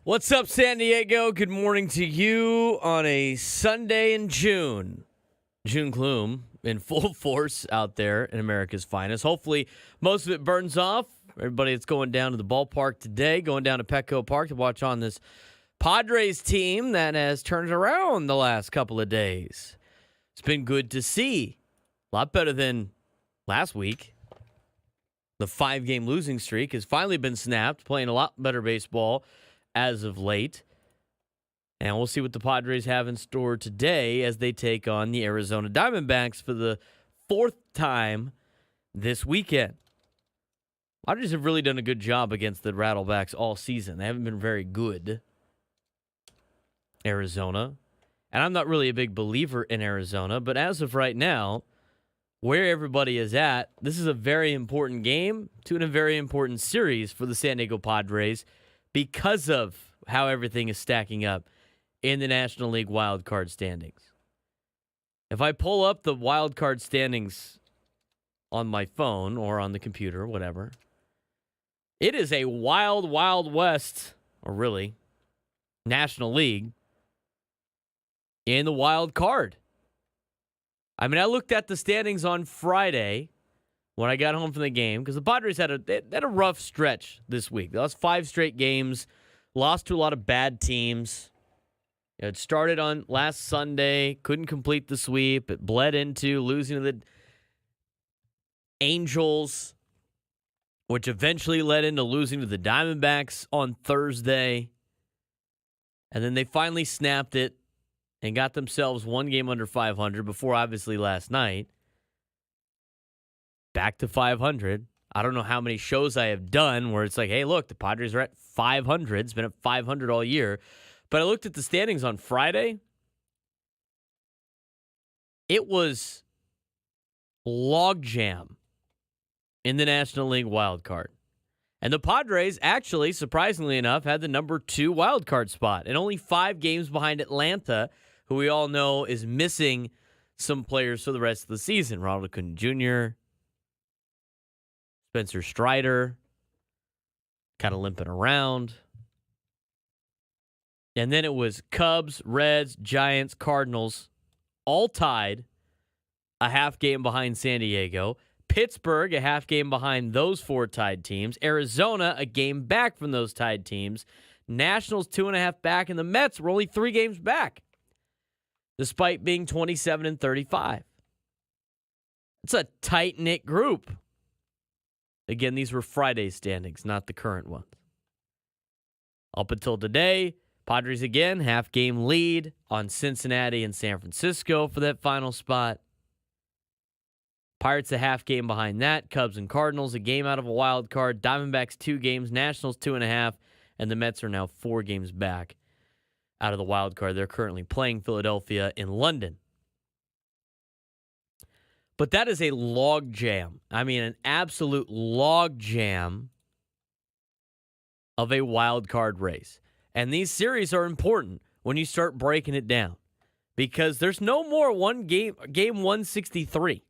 What's up, San Diego? Good morning to you on a Sunday in June. June gloom in full force out there in America's finest. Hopefully, most of it burns off. Everybody that's going down to the ballpark today, going down to Petco Park to watch on this Padres team that has turned around the last couple of days. It's been good to see. A lot better than last week. The 5-game losing streak has finally been snapped, playing a lot better baseball as of late. And we'll see what the Padres have in store today as they take on the Arizona Diamondbacks for the 4th time this weekend. Padres have really done a good job against the Rattlebacks all season. They haven't been very good, Arizona. And I'm not really a big believer in Arizona, but as of right now, where everybody is at, this is a very important game to a very important series for the San Diego Padres because of how everything is stacking up in the National League wildcard standings. If I pull up the wildcard standings on my phone or on the computer, whatever, it is a wild, wild west, or really, National League in the wild card. I mean, I looked at the standings on Friday when I got home from the game because the Padres had a rough stretch this week. They lost 5 straight games, lost to a lot of bad teams. It started on last Sunday, couldn't complete the sweep. It bled into losing to the Angels, which eventually led into losing to the Diamondbacks on Thursday. And then they finally snapped it and got themselves 1 game under 500 before, obviously, last night. Back to 500. I don't know how many shows I have done where it's like, hey, look, the Padres are at 500. It's been at 500 all year. But I looked at the standings on Friday. It was logjam in the National League wild card. And the Padres actually, surprisingly enough, had the number 2 wild card spot and only 5 games behind Atlanta, who we all know is missing some players for the rest of the season. Ronald Acuna Jr., Spencer Strider, kind of limping around. And then it was Cubs, Reds, Giants, Cardinals, all tied a half game behind San Diego. Pittsburgh, a half game behind those 4 tied teams. Arizona, a game back from those tied teams. Nationals, 2.5 back. And the Mets were only 3 games back, despite being 27-35. It's a tight-knit group. Again, these were Friday standings, not the current ones. Up until today, Padres again, half-game lead on Cincinnati and San Francisco for that final spot. Pirates a half game behind that. Cubs and Cardinals a game out of a wild card. Diamondbacks 2 games. Nationals 2.5. And the Mets are now 4 games back out of the wild card. They're currently playing Philadelphia in London. But that is a log jam. I mean, an absolute log jam of a wild card race. And these series are important when you start breaking it down because there's no more game 163.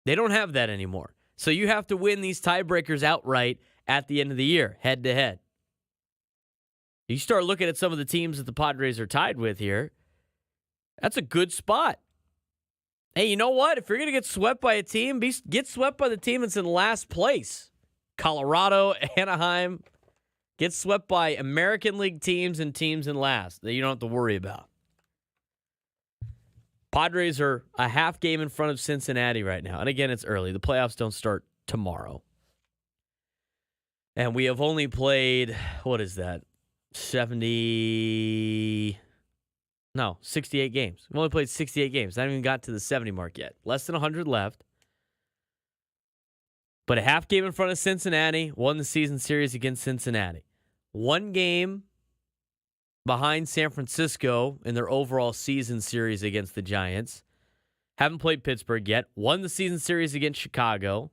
They don't have that anymore. So you have to win these tiebreakers outright at the end of the year, head to head. You start looking at some of the teams that the Padres are tied with here, that's a good spot. Hey, you know what? If you're going to get swept by a team, get swept by the team that's in last place. Colorado, Anaheim, get swept by American League teams and teams in last that you don't have to worry about. Padres are a half game in front of Cincinnati right now. And again, it's early. The playoffs don't start tomorrow. And we have only played, 68 games. We've only played 68 games. I haven't even got to the 70 mark yet. Less than 100 left. But a half game in front of Cincinnati. Won the season series against Cincinnati. 1 game behind San Francisco in their overall season series against the Giants. Haven't played Pittsburgh yet. Won the season series against Chicago.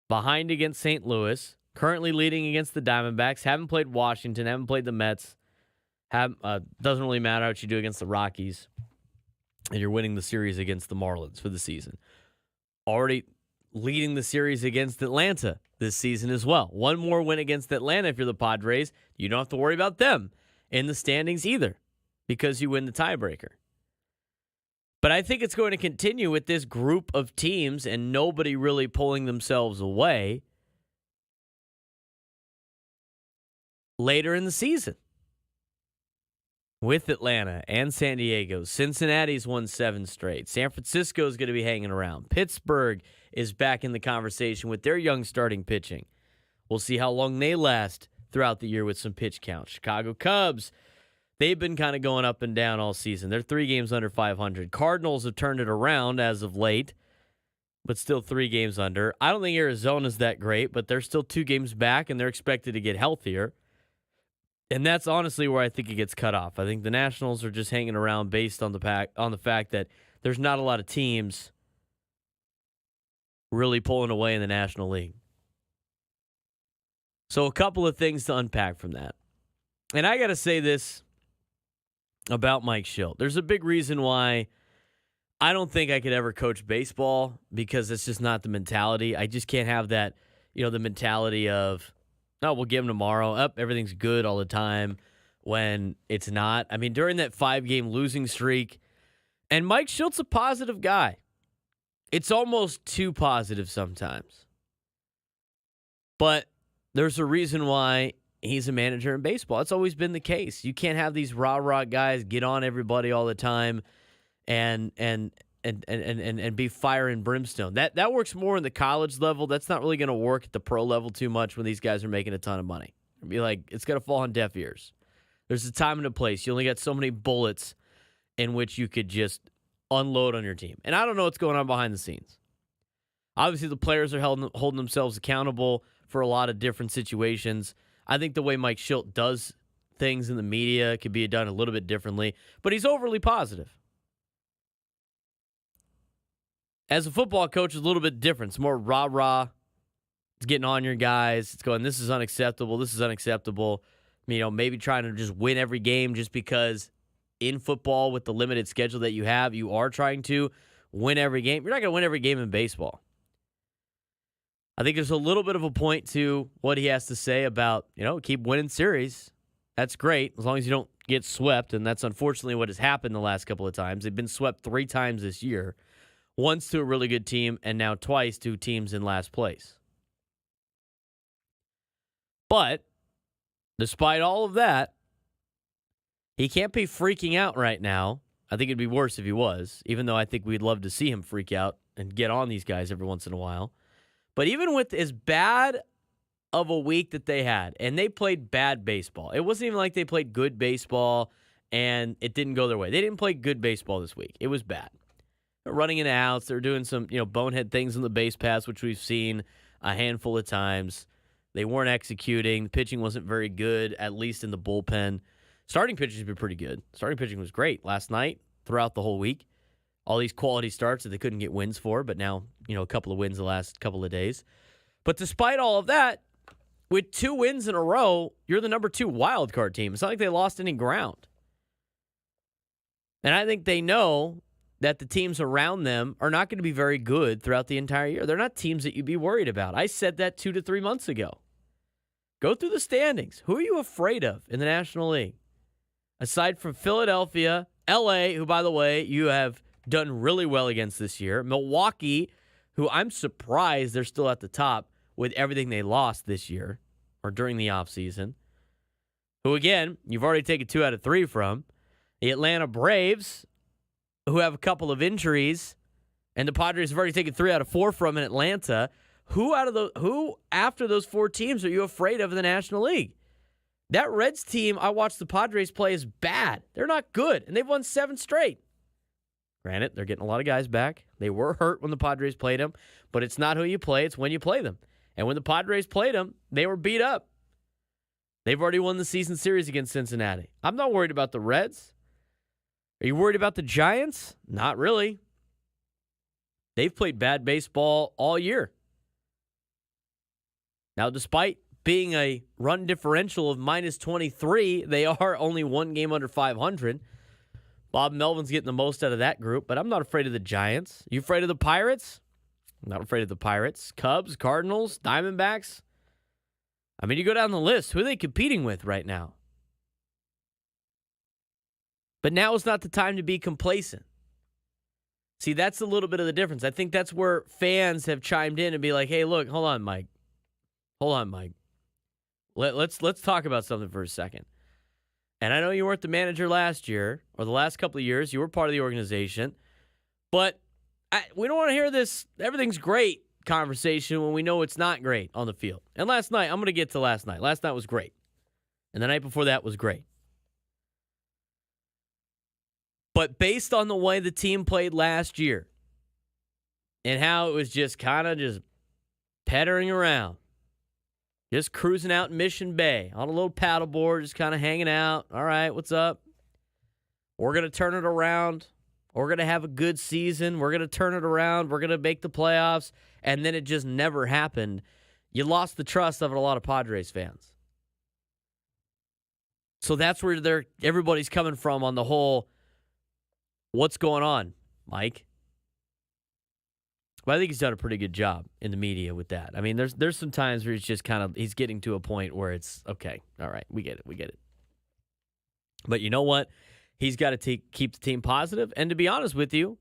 Behind against St. Louis. Currently leading against the Diamondbacks. Haven't played Washington. Haven't played the Mets. Doesn't really matter what you do against the Rockies. And you're winning the series against the Marlins for the season. Already leading the series against Atlanta this season as well. One more win against Atlanta if you're the Padres. You don't have to worry about them in the standings either because you win the tiebreaker. But I think it's going to continue with this group of teams and nobody really pulling themselves away later in the season. With Atlanta and San Diego, Cincinnati's won 7 straight. San Francisco's going to be hanging around. Pittsburgh is back in the conversation with their young starting pitching. We'll see how long they last throughout the year with some pitch count. Chicago Cubs, they've been kind of going up and down all season. They're 3 games under 500. Cardinals have turned it around as of late, but still 3 games under. I don't think Arizona's that great, but they're still 2 games back, and they're expected to get healthier. And that's honestly where I think it gets cut off. I think the Nationals are just hanging around based on the fact that there's not a lot of teams really pulling away in the National League. So a couple of things to unpack from that. And I got to say this about Mike Shildt. There's a big reason why I don't think I could ever coach baseball because it's just not the mentality. I just can't have that, the mentality of, no, we'll give him tomorrow. Everything's good all the time when it's not. I mean, during that 5-game losing streak, and Mike Shildt's a positive guy. It's almost too positive sometimes. But there's a reason why he's a manager in baseball. It's always been the case. You can't have these rah-rah guys get on everybody all the time and be fire and brimstone. That works more in the college level. That's not really going to work at the pro level too much when these guys are making a ton of money. It'd be like, it's going to fall on deaf ears. There's a time and a place. You only got so many bullets in which you could just unload on your team. And I don't know what's going on behind the scenes. Obviously, the players are holding themselves accountable for a lot of different situations. I think the way Mike Shildt does things in the media could be done a little bit differently, but he's overly positive. As a football coach, it's a little bit different. It's more rah-rah. It's getting on your guys. It's going, this is unacceptable. This is unacceptable. Maybe trying to just win every game just because in football with the limited schedule that you have, you are trying to win every game. You're not going to win every game in baseball. I think there's a little bit of a point to what he has to say about, keep winning series. That's great as long as you don't get swept, and that's unfortunately what has happened the last couple of times. They've been swept 3 times this year. Once to a really good team, and now twice to teams in last place. But, despite all of that, he can't be freaking out right now. I think it'd be worse if he was, even though I think we'd love to see him freak out and get on these guys every once in a while. But even with as bad of a week that they had, and they played bad baseball. It wasn't even like they played good baseball, and it didn't go their way. They didn't play good baseball this week. It was bad. Running into outs. They're doing some, bonehead things on the base pass, which we've seen a handful of times. They weren't executing. The pitching wasn't very good, at least in the bullpen. Starting pitching has been pretty good. Starting pitching was great last night, throughout the whole week. All these quality starts that they couldn't get wins for, but now, a couple of wins the last couple of days. But despite all of that, with 2 wins in a row, you're the number 2 wild card team. It's not like they lost any ground. And I think they know that the teams around them are not going to be very good throughout the entire year. They're not teams that you'd be worried about. I said that 2 to 3 months ago. Go through the standings. Who are you afraid of in the National League? Aside from Philadelphia, LA, who, by the way, you have done really well against this year. Milwaukee, who I'm surprised they're still at the top with everything they lost this year or during the offseason. Who, again, you've already taken 2 out of 3 from. The Atlanta Braves, who have a couple of injuries, and the Padres have already taken 3 out of 4 from in Atlanta. Who after those 4 teams are you afraid of in the National League? That Reds team I watched the Padres play is bad. They're not good, and they've won 7 straight. Granted, they're getting a lot of guys back. They were hurt when the Padres played them, but it's not who you play, it's when you play them. And when the Padres played them, they were beat up. They've already won the season series against Cincinnati. I'm not worried about the Reds. Are you worried about the Giants? Not really. They've played bad baseball all year. Now, despite being a run differential of minus 23, they are only 1 game under 500. Bob Melvin's getting the most out of that group, but I'm not afraid of the Giants. You afraid of the Pirates? I'm not afraid of the Pirates. Cubs, Cardinals, Diamondbacks. I mean, you go down the list. Who are they competing with right now? But now is not the time to be complacent. See, that's a little bit of the difference. I think that's where fans have chimed in and be like, hey, look, hold on, Mike. Let's talk about something for a second. And I know you weren't the manager last year or the last couple of years. You were part of the organization. But we don't want to hear this everything's great conversation when we know it's not great on the field. And last night, I'm going to get to last night. Last night was great. And the night before that was great. But based on the way the team played last year and how it was just kind of just pettering around, just cruising out in Mission Bay on a little paddleboard, just kind of hanging out. All right, what's up? We're going to turn it around. We're going to have a good season. We're going to turn it around. We're going to make the playoffs. And then it just never happened. You lost the trust of a lot of Padres fans. So that's where everybody's coming from on the whole, what's going on, Mike? But I think he's done a pretty good job in the media with that. I mean, there's some times where he's getting to a point where it's, okay, all right, we get it. But you know what? He's got to keep the team positive. And to be honest with you,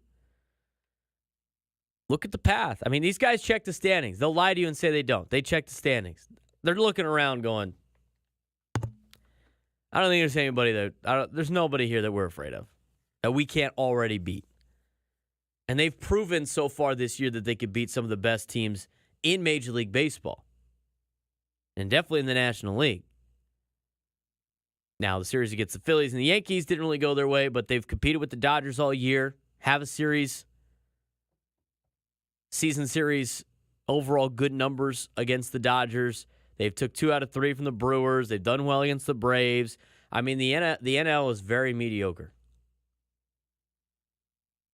look at the path. I mean, these guys check the standings. They'll lie to you and say they don't. They check the standings. They're looking around going, I don't think there's anybody there's nobody here that we're afraid of, that we can't already beat. And they've proven so far this year that they could beat some of the best teams in Major League Baseball. And definitely in the National League. Now, the series against the Phillies and the Yankees didn't really go their way, but they've competed with the Dodgers all year, have a season series, overall good numbers against the Dodgers. They've took 2 out of 3 from the Brewers. They've done well against the Braves. I mean, the NL is very mediocre.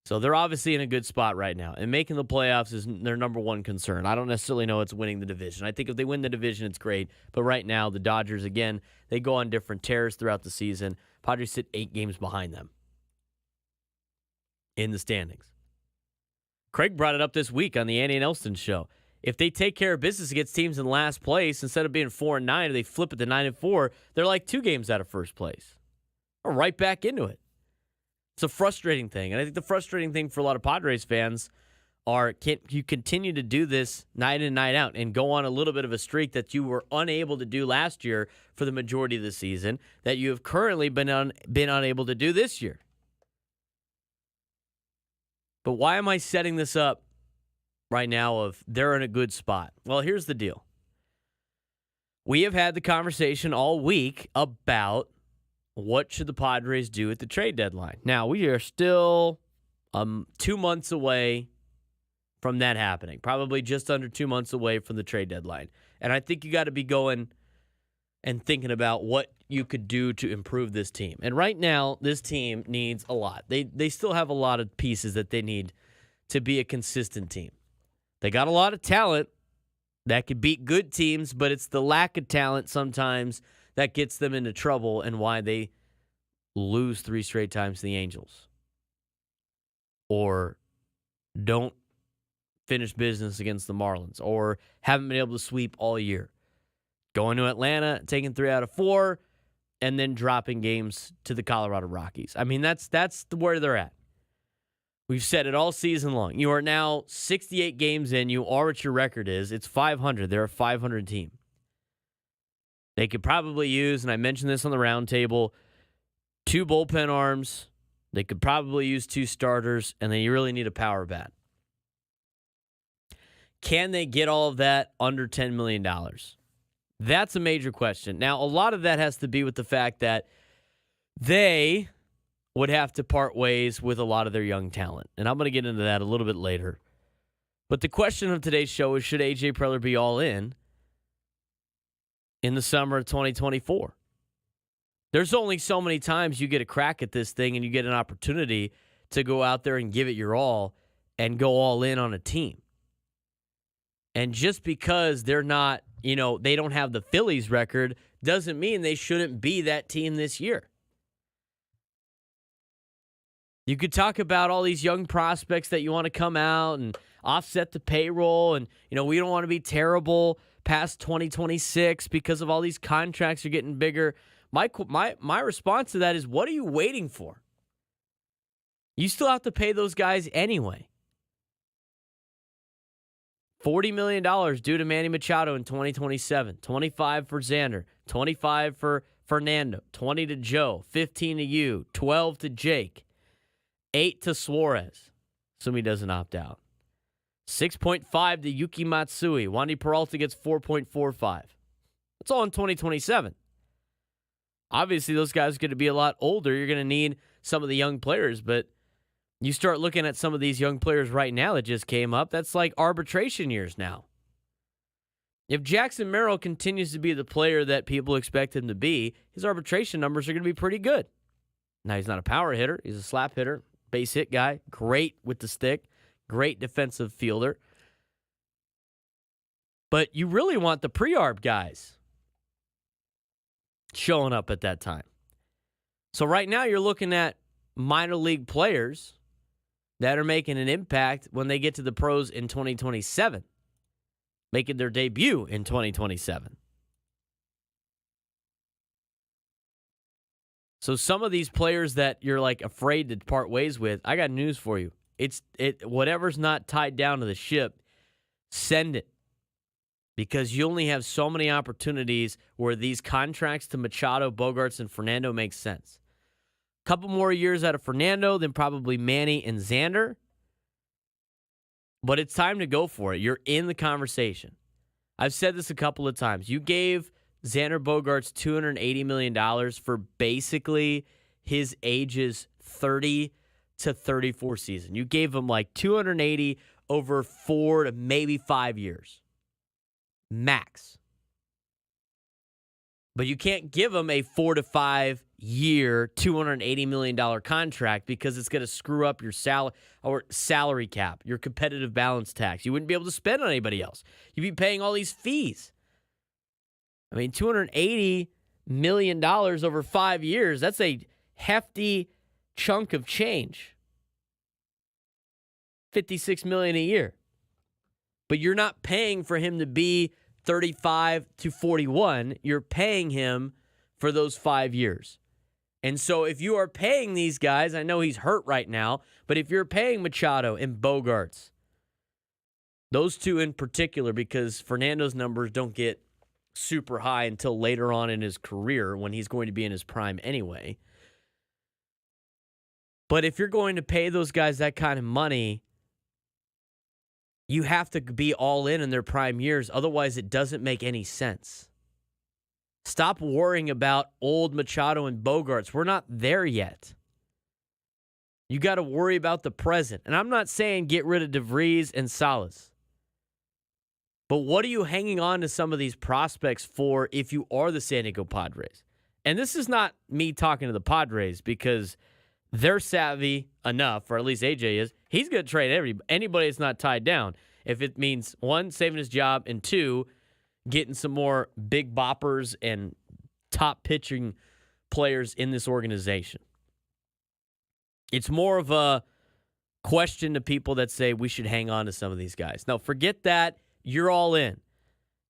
So they're obviously in a good spot right now. And making the playoffs is their number one concern. I don't necessarily know it's winning the division. I think if they win the division, it's great. But right now, the Dodgers, again, they go on different tears throughout the season. Padres sit 8 games behind them in the standings. Craig brought it up this week on the Andy and Elston show. If they take care of business against teams in last place, instead of being 4-9, or they flip it to 9-4, they're like 2 games out of first place. Or right back into it. It's a frustrating thing. And I think the frustrating thing for a lot of Padres fans can you continue to do this night in and night out and go on a little bit of a streak that you were unable to do last year for the majority of the season, that you have currently been unable to do this year. But why am I setting this up right now of they're in a good spot? Well, here's the deal. We have had the conversation all week about what should the Padres do at the trade deadline. Now, we are still 2 months away from that happening. Probably just under 2 months away from the trade deadline. And I think you got to be going and thinking about what you could do to improve this team. And right now, this team needs a lot. They still have a lot of pieces that they need to be a consistent team. They got a lot of talent that could beat good teams, but it's the lack of talent sometimes that gets them into trouble and why they lose 3 straight times to the Angels. Or don't finish business against the Marlins. Or haven't been able to sweep all year. Going to Atlanta, taking 3 out of 4, and then dropping games to the Colorado Rockies. I mean, that's where they're at. We've said it all season long. You are now 68 games in. You are what your record is. It's 500. They're a 500 team. They could probably use, and I mentioned this on the roundtable, 2 bullpen arms. They could probably use 2 starters, and then you really need a power bat. Can they get all of that under $10 million? That's a major question. Now, a lot of that has to be with the fact that they would have to part ways with a lot of their young talent. And I'm going to get into that a little bit later. But the question of today's show is, should AJ Preller be all in the summer of 2024? There's only so many times you get a crack at this thing and you get an opportunity to go out there and give it your all and go all in on a team. And just because they're not, they don't have the Phillies record doesn't mean they shouldn't be that team this year. You could talk about all these young prospects that you want to come out, and offset the payroll, and we don't want to be terrible past 2026 because of all these contracts are getting bigger. My response to that is, what are you waiting for? You still have to pay those guys anyway. $40 million due to Manny Machado in 2027, 25 for Xander, 25 for Fernando, 20 to Joe, 15 to you, 12 to Jake, 8 to Suarez, assuming he doesn't opt out. 6.5 to Yuki Matsui. Wandy Peralta gets 4.45. That's all in 2027. Obviously, those guys are going to be a lot older. You're going to need some of the young players, but you start looking at some of these young players right now that just came up, that's like arbitration years now. If Jackson Merrill continues to be the player that people expect him to be, his arbitration numbers are going to be pretty good. Now, he's not a power hitter. He's a slap hitter, base hit guy, great with the stick, great defensive fielder. But you really want the pre-arb guys showing up at that time. So right now you're looking at minor league players that are making an impact when they get to the pros in 2027, making their debut in 2027. So some of these players that you're like afraid to part ways with, I got news for you. Whatever's not tied down to the ship, send it. Because you only have so many opportunities where these contracts to Machado, Bogarts, and Fernando make sense. Couple more years out of Fernando, then probably Manny and Xander. But it's time to go for it. You're in the conversation. I've said this a couple of times. You gave Xander Bogaerts $280 million for basically his ages 30 to 34 season. You gave him like 280 over 4 to maybe 5 years. Max. But you can't give him a 4 to 5 year, $280 million contract because it's going to screw up your salary cap, your competitive balance tax. You wouldn't be able to spend on anybody else. You'd be paying all these fees. I mean, $280 million over 5 years, that's a hefty chunk of change. $56 million a year. But you're not paying for him to be 35 to 41. You're paying him for those 5 years. And so if you are paying these guys, I know he's hurt right now, but if you're paying Machado and Bogarts, those two in particular, because Fernando's numbers don't get super high until later on in his career when he's going to be in his prime anyway. But if you're going to pay those guys that kind of money, you have to be all in their prime years. Otherwise, it doesn't make any sense. Stop worrying about old Machado and Bogarts. We're not there yet. You got to worry about the present. And I'm not saying get rid of DeVries and Salas. But what are you hanging on to some of these prospects for if you are the San Diego Padres? And this is not me talking to the Padres because they're savvy enough, or at least AJ is. He's going to trade anybody that's not tied down. If it means, one, saving his job, and two, getting some more big boppers and top pitching players in this organization. It's more of a question to people that say we should hang on to some of these guys. Now, forget that. You're all in.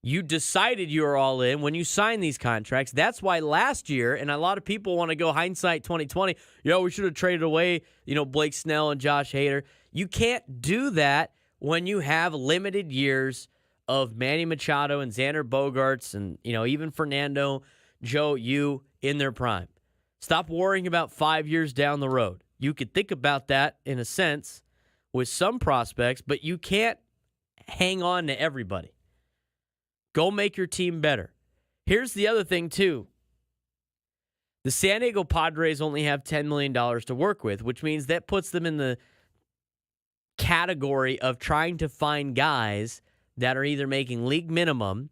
You decided you were all in when you signed these contracts. That's why last year, and a lot of people want to go hindsight 2020, we should have traded away, Blake Snell and Josh Hader. You can't do that when you have limited years of Manny Machado and Xander Bogaerts and, even Fernando, Joe, you in their prime. Stop worrying about 5 years down the road. You could think about that in a sense with some prospects, but you can't hang on to everybody. Go make your team better. Here's the other thing, too. The San Diego Padres only have $10 million to work with, which means that puts them in the category of trying to find guys that are either making league minimum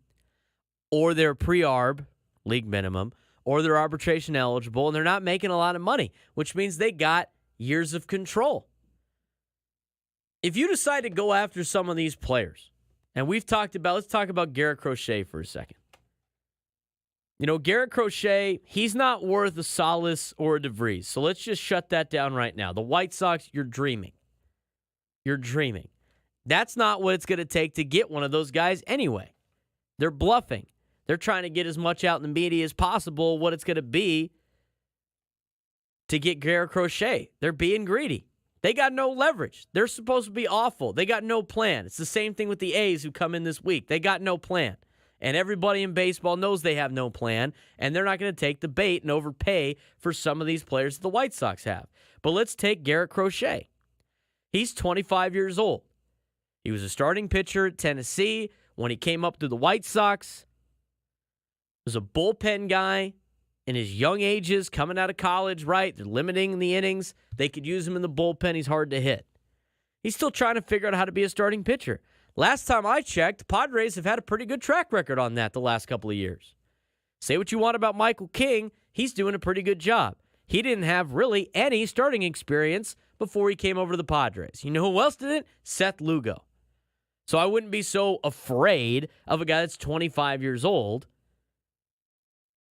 or they're pre-arb, league minimum, or they're arbitration eligible, and they're not making a lot of money, which means they got years of control. If you decide to go after some of these players, and let's talk about Garrett Crochet for a second. Garrett Crochet, he's not worth a Salas or a DeVries, so let's just shut that down right now. The White Sox, you're dreaming. You're dreaming. That's not what it's going to take to get one of those guys anyway. They're bluffing. They're trying to get as much out in the media as possible what it's going to be to get Garrett Crochet. They're being greedy. They got no leverage. They're supposed to be awful. They got no plan. It's the same thing with the A's who come in this week. They got no plan. And everybody in baseball knows they have no plan, and they're not going to take the bait and overpay for some of these players that the White Sox have. But let's take Garrett Crochet. He's 25 years old. He was a starting pitcher at Tennessee. When he came up to the White Sox, was a bullpen guy in his young ages, coming out of college, right? They're limiting the innings. They could use him in the bullpen. He's hard to hit. He's still trying to figure out how to be a starting pitcher. Last time I checked, the Padres have had a pretty good track record on that the last couple of years. Say what you want about Michael King, he's doing a pretty good job. He didn't have really any starting experience before he came over to the Padres. You know who else did it? Seth Lugo. So I wouldn't be so afraid of a guy that's 25 years old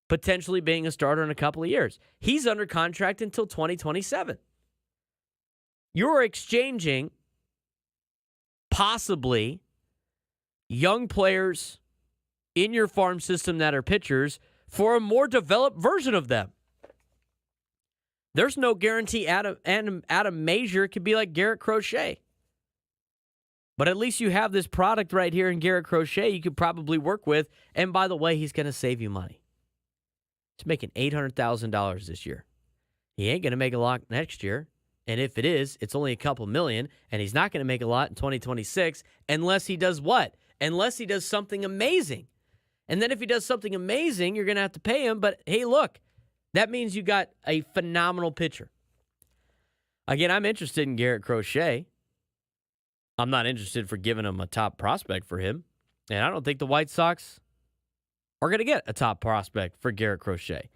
potentially being a starter in a couple of years. He's under contract until 2027. You're exchanging possibly young players in your farm system that are pitchers for a more developed version of them. There's no guarantee Adam Major could be like Garrett Crochet. But at least you have this product right here in Garrett Crochet you could probably work with. And by the way, he's going to save you money. He's making $800,000 this year. He ain't going to make a lot next year. And if it is, it's only a couple million. And he's not going to make a lot in 2026 unless he does what? Unless he does something amazing. And then if he does something amazing, you're going to have to pay him. But hey, look, that means you got a phenomenal pitcher. Again, I'm interested in Garrett Crochet. I'm not interested for giving him a top prospect for him. And I don't think the White Sox are going to get a top prospect for Garrett Crochet.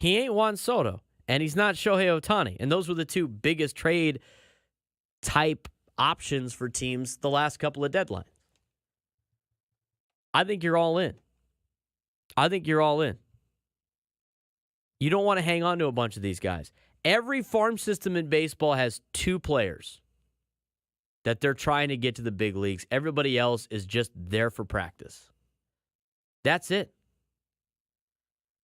He ain't Juan Soto, and he's not Shohei Ohtani. And those were the two biggest trade type options for teams the last couple of deadlines. I think you're all in. I think you're all in. You don't want to hang on to a bunch of these guys. Every farm system in baseball has two players that they're trying to get to the big leagues. Everybody else is just there for practice. That's it.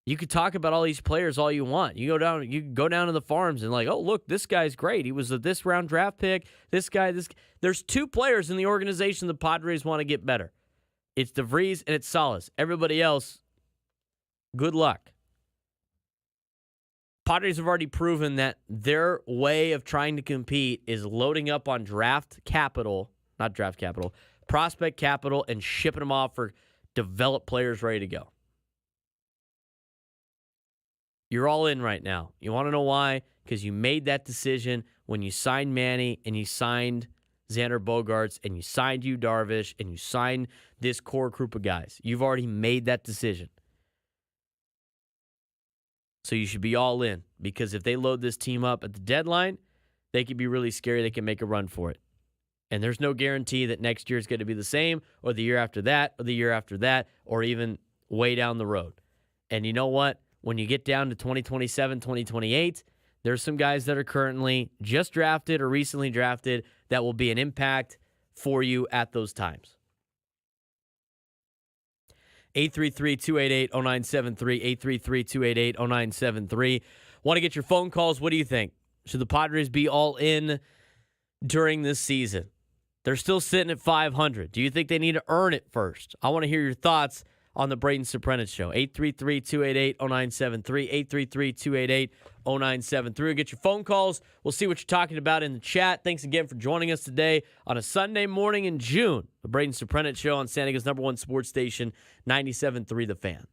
You could talk about all these players all you want. You can go down to the farms and like, oh, look, this guy's great. He was a this round draft pick. This guy. There's two players in the organization the Padres want to get better. It's DeVries and it's Salas. Everybody else, good luck. Padres have already proven that their way of trying to compete is loading up on prospect capital, and shipping them off for developed players ready to go. You're all in right now. You want to know why? Because you made that decision when you signed Manny and you signed Xander Bogaerts and you signed Yu Darvish and you signed this core group of guys. You've already made that decision. So you should be all in, because if they load this team up at the deadline, they could be really scary. They can make a run for it. And there's no guarantee that next year is going to be the same, or the year after that, or the year after that, or even way down the road. And you know what? When you get down to 2027, 2028, there's some guys that are currently just drafted or recently drafted that will be an impact for you at those times. 833-288-0973, 833-288-0973. Want to get your phone calls. What do you think? Should the Padres be all in during this season? They're still sitting at 500. Do you think they need to earn it first? I want to hear your thoughts on the Braden Surprenant Show. 833-288-0973, 833-288-0973. We'll get your phone calls. We'll see what you're talking about in the chat. Thanks again for joining us today on a Sunday morning in June. The Braden Surprenant Show on San Diego's #1 sports station, 97.3 The Fan.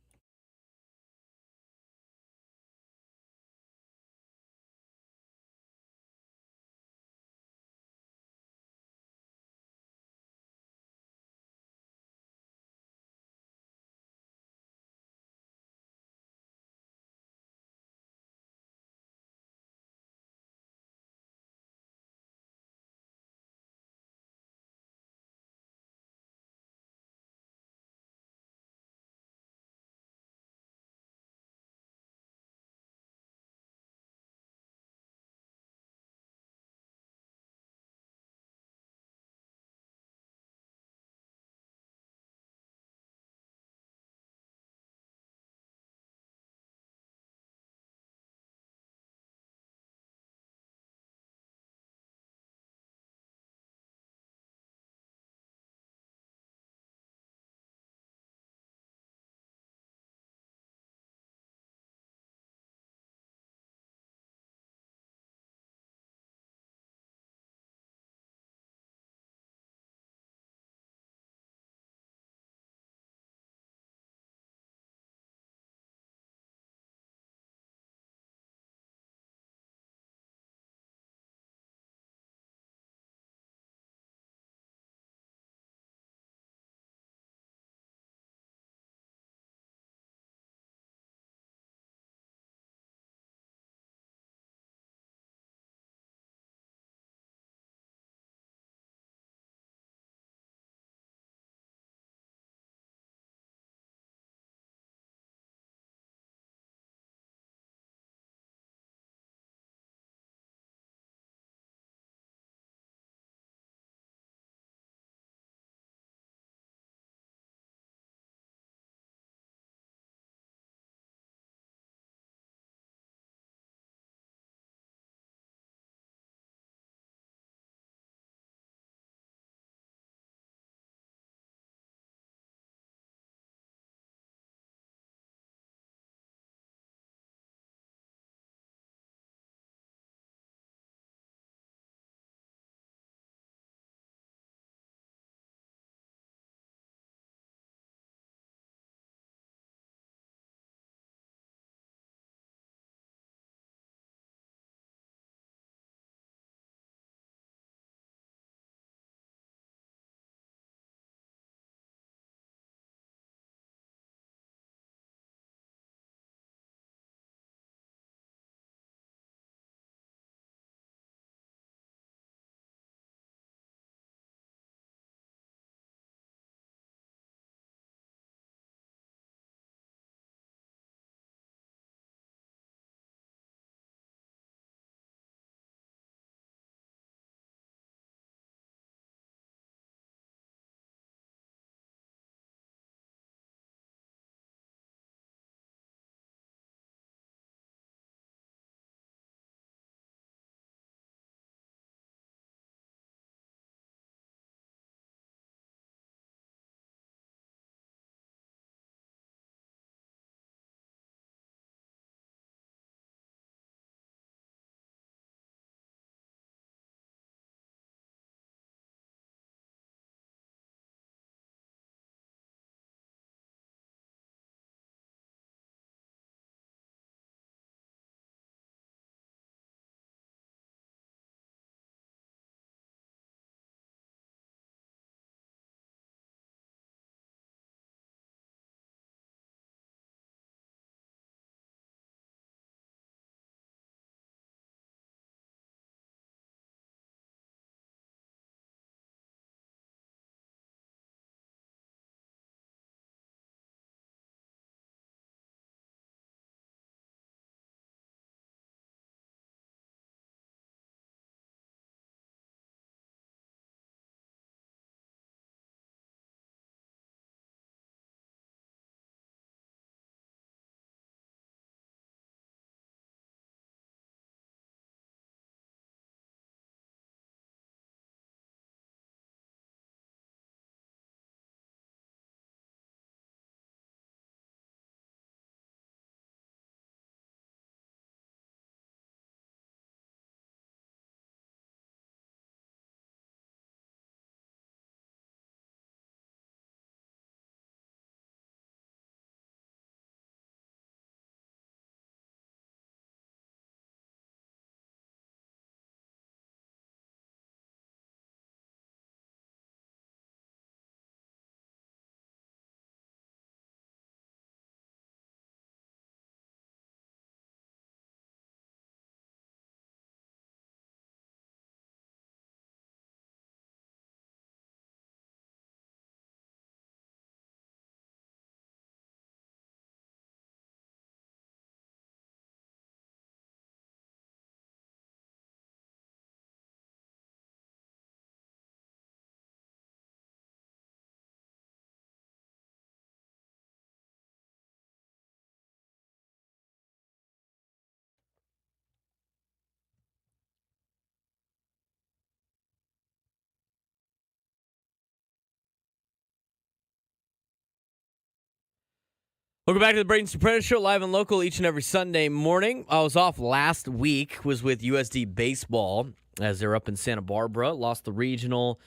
Welcome back to the Braden Surprenant Show, live and local each and every Sunday morning. I was off last week, was with USD Baseball as they're up in Santa Barbara. Lost the regional.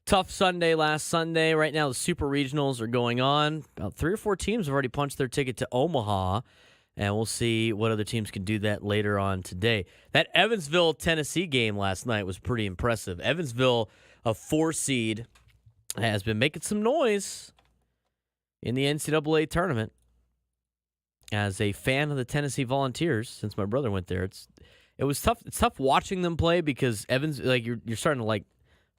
Tough Sunday last Sunday. Right now the Super Regionals are going on. About 3 or 4 teams have already punched their ticket to Omaha, and we'll see what other teams can do that later on today. That Evansville-Tennessee game last night was pretty impressive. Evansville, a 4 seed, has been making some noise in the NCAA tournament. As a fan of the Tennessee Volunteers, since my brother went there, it was tough. It's tough watching them play because you're starting to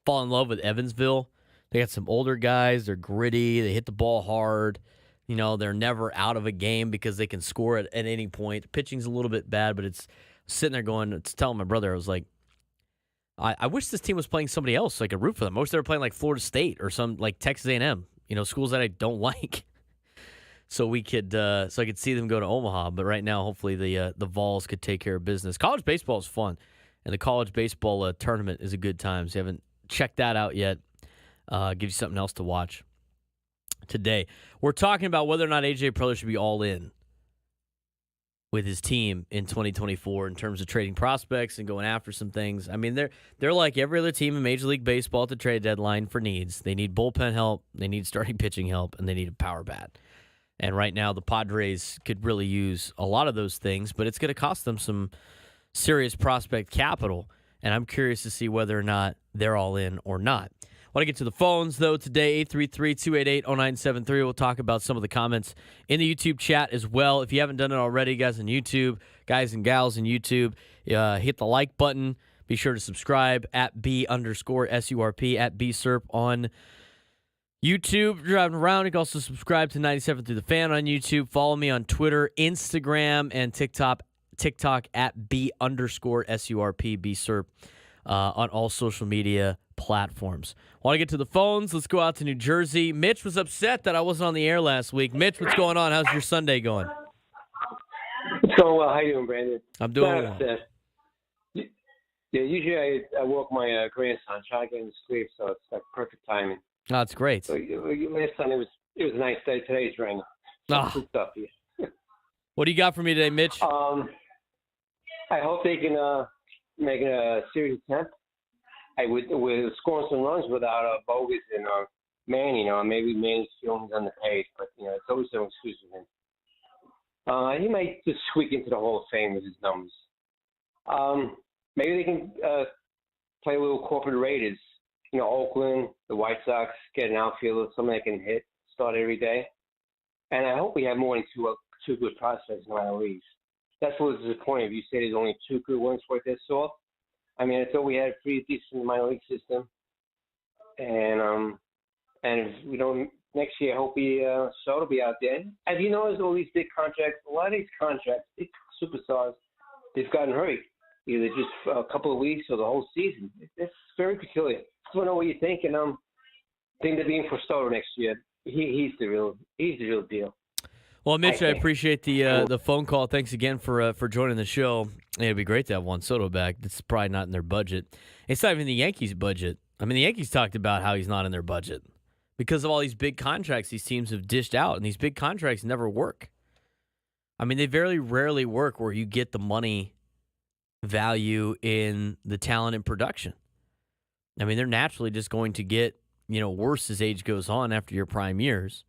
fall in love with Evansville. They got some older guys. They're gritty. They hit the ball hard. They're never out of a game because they can score at any point. The pitching's a little bit bad, but it's sitting there telling my brother, I was like, I wish this team was playing somebody else so I could root for them. I wish they were playing like Florida State or some like Texas A&M. Schools that I don't like. So I could see them go to Omaha. But right now, hopefully the Vols could take care of business. College baseball is fun, and the college baseball tournament is a good time. So if you haven't checked that out yet, gives you something else to watch today. We're talking about whether or not AJ Preller should be all in with his team in 2024 in terms of trading prospects and going after some things. I mean, they're like every other team in Major League Baseball at the trade deadline for needs. They need bullpen help, they need starting pitching help, and they need a power bat. And right now, the Padres could really use a lot of those things, but it's going to cost them some serious prospect capital. And I'm curious to see whether or not they're all in or not. I want to get to the phones, though, today, 833-288-0973. We'll talk about some of the comments in the YouTube chat as well. If you haven't done it already, guys on YouTube, guys and gals in YouTube, hit the like button. Be sure to subscribe at B_SURP, at BSURP on YouTube. Driving around, you can also subscribe to 97 Through the Fan on YouTube. Follow me on Twitter, Instagram, and TikTok at B_SURP, BSURP, on all social media platforms. Want to get to the phones? Let's go out to New Jersey. Mitch was upset that I wasn't on the air last week. Mitch, what's going on? How's your Sunday going? It's going well. How you doing, Brandon? I'm doing well. Yeah, usually I walk my grandson, try to get him to sleep, so it's like perfect timing. Oh, that's great. So last Sunday it was a nice day. Today's raining. Good stuff here. What do you got for me today, Mitch? I hope they can make a serious attempt. We're scoring some runs without Bogus and Manny. Maybe Manny's feelings on the page, but it's always some excuse with him. He might just squeak into the Hall of Fame with his numbers. Maybe they can play a little corporate Raiders. Oakland, the White Sox, get an outfielder, someone that can hit, start every day. And I hope we have more than two good prospects in minor leagues. That's what was disappointing. If you say there's only 2 good ones worth their salt, I thought we had a pretty decent minor league system. And if we don't next year, I hope Soto will be out there. As you know, there's all these big contracts. A lot of these contracts, big superstars, they've gotten hurt. Either just for a couple of weeks or the whole season. It's very peculiar. I don't know what you think, and I think they're being for Soto next year. He's the real deal. Well, Mitch, I appreciate the phone call. Thanks again for joining the show. It'd be great to have Juan Soto back. It's probably not in their budget. It's not even the Yankees' budget. The Yankees talked about how he's not in their budget because of all these big contracts these teams have dished out, and these big contracts never work. They very rarely work where you get the money value in the talent and production. They're naturally just going to get, worse as age goes on after your prime years.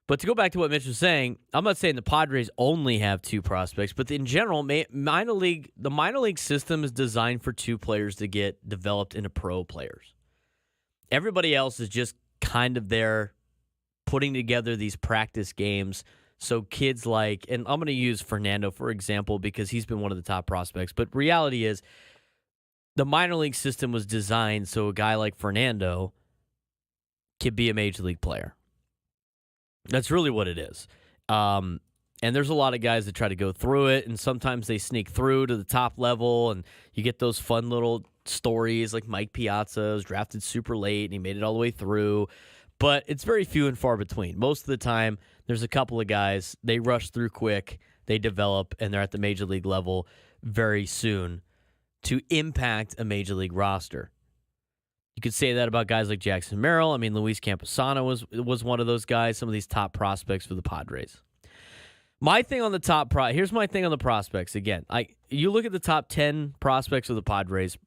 But to go back to what Mitch was saying, I'm not saying the Padres only have 2 prospects, but in general, the minor league system is designed for 2 players to get developed into pro players. Everybody else is just kind of there putting together these practice games. So kids and I'm going to use Fernando, for example, because he's been one of the top prospects. But reality is the minor league system was designed so a guy like Fernando could be a major league player. That's really what it is. And there's a lot of guys that try to go through it, and sometimes they sneak through to the top level, and you get those fun little stories like Mike Piazza was drafted super late, and he made it all the way through. But it's very few and far between. Most of the time, there's a couple of guys, they rush through quick, they develop, and they're at the major league level very soon to impact a major league roster. You could say that about guys like Jackson Merrill. Luis Camposano was one of those guys, some of these top prospects for the Padres. My thing on the here's my thing on the prospects. Again, you look at the top 10 prospects of the Padres,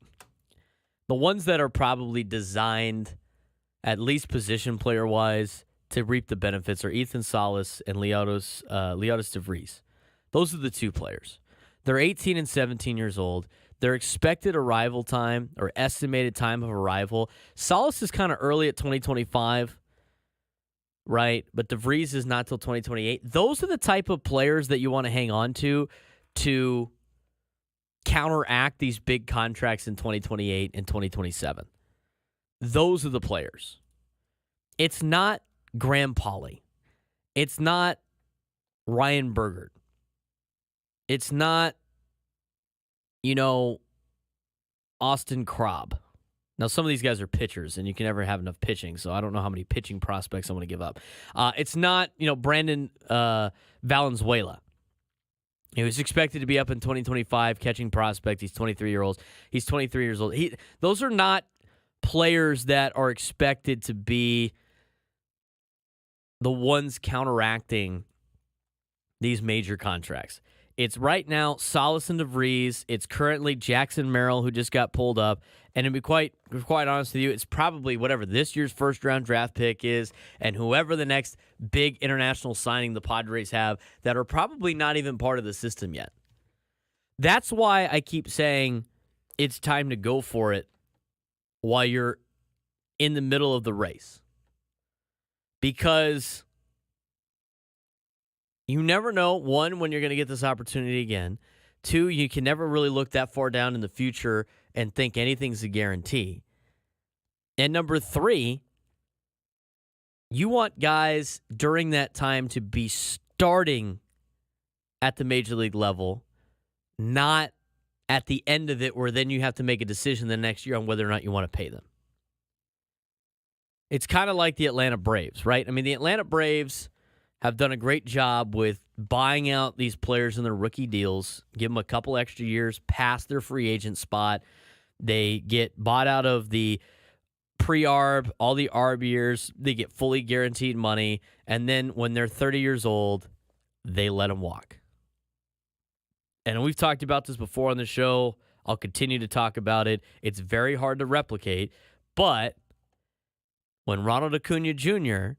the ones that are probably designed, at least position player wise, to reap the benefits are Ethan Salas and Leotis DeVries. Those are the two players. They're 18 and 17 years old. Their expected arrival time or estimated time of arrival, Salas is kind of early at 2025. Right, but DeVries is not till 2028. Those are the type of players that you want to hang on to counteract these big contracts in 2028 and 2027. Those are the players. It's not Graham Pauley. It's not Ryan Bergert. It's not, Austin Krob. Now, some of these guys are pitchers, and you can never have enough pitching, so I don't know how many pitching prospects I want to give up. It's not, Brandon Valenzuela. He was expected to be up in 2025, catching prospect. He's 23 years old. He's 23 years old. Those are not players that are expected to be the ones counteracting these major contracts. It's right now Salas and DeVries. It's currently Jackson Merrill, who just got pulled up. And to be quite honest with you, it's probably whatever this year's first-round draft pick is and whoever the next big international signing the Padres have that are probably not even part of the system yet. That's why I keep saying it's time to go for it while you're in the middle of the race. Because you never know, one, when you're going to get this opportunity again. Two, you can never really look that far down in the future and think anything's a guarantee. And number three, you want guys during that time to be starting at the major league level, not at the end of it where then you have to make a decision the next year on whether or not you want to pay them. It's kind of like the Atlanta Braves, right? I mean, the Atlanta Braves have done a great job with buying out these players in their rookie deals, give them a couple extra years past their free agent spot. They get bought out of the pre-ARB, all the ARB years. They get fully guaranteed money. And then when they're 30 years old, they let them walk. And we've talked about this before on the show. I'll continue to talk about it. It's very hard to replicate. But when Ronald Acuna Jr.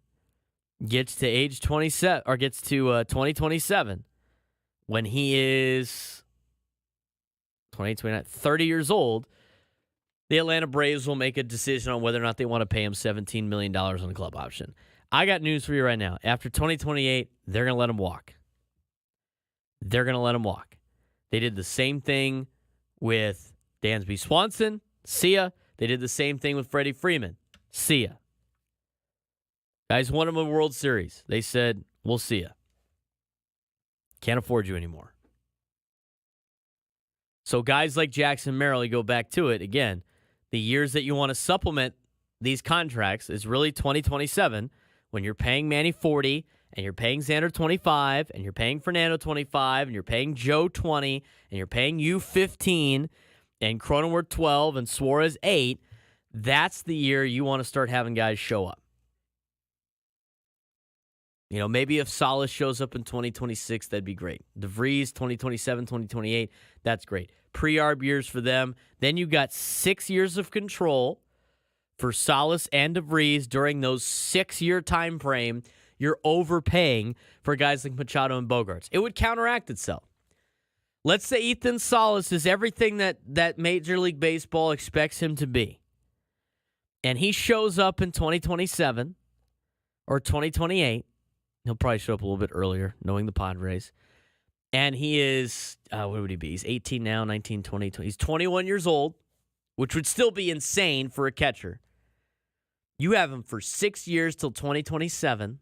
gets to age 27, or gets to 2027, when he is 30 years old, the Atlanta Braves will make a decision on whether or not they want to pay him $17 million on the club option. I got news for you right now. After 2028, they're going to let him walk. They're going to let him walk. They did the same thing with Dansby Swanson. See ya. They did the same thing with Freddie Freeman. See ya. Guys won him a World Series. They said, we'll see ya. Can't afford you anymore. So guys like Jackson Merrill, you go back to it again. The years that you want to supplement these contracts is really 2027 when you're paying Manny 40 and you're paying Xander 25 and you're paying Fernando 25 and you're paying Joe 20 and you're paying you 15 and Cronenworth 12 and Suarez 8. That's the year you want to start having guys show up. Maybe if Salas shows up in 2026, that'd be great. DeVries, 2027, 2028, that's great. Pre-ARB years for them. Then you got 6 years of control for Salas and DeVries during those 6-year time frame. You're overpaying for guys like Machado and Bogarts. It would counteract itself. Let's say Ethan Salas is everything that Major League Baseball expects him to be. And he shows up in 2027 or 2028. He'll probably show up a little bit earlier, knowing the Padres. And he is, what would he be? He's 18 now, 19, 20. He's 21 years old, which would still be insane for a catcher. You have him for 6 years till 2027,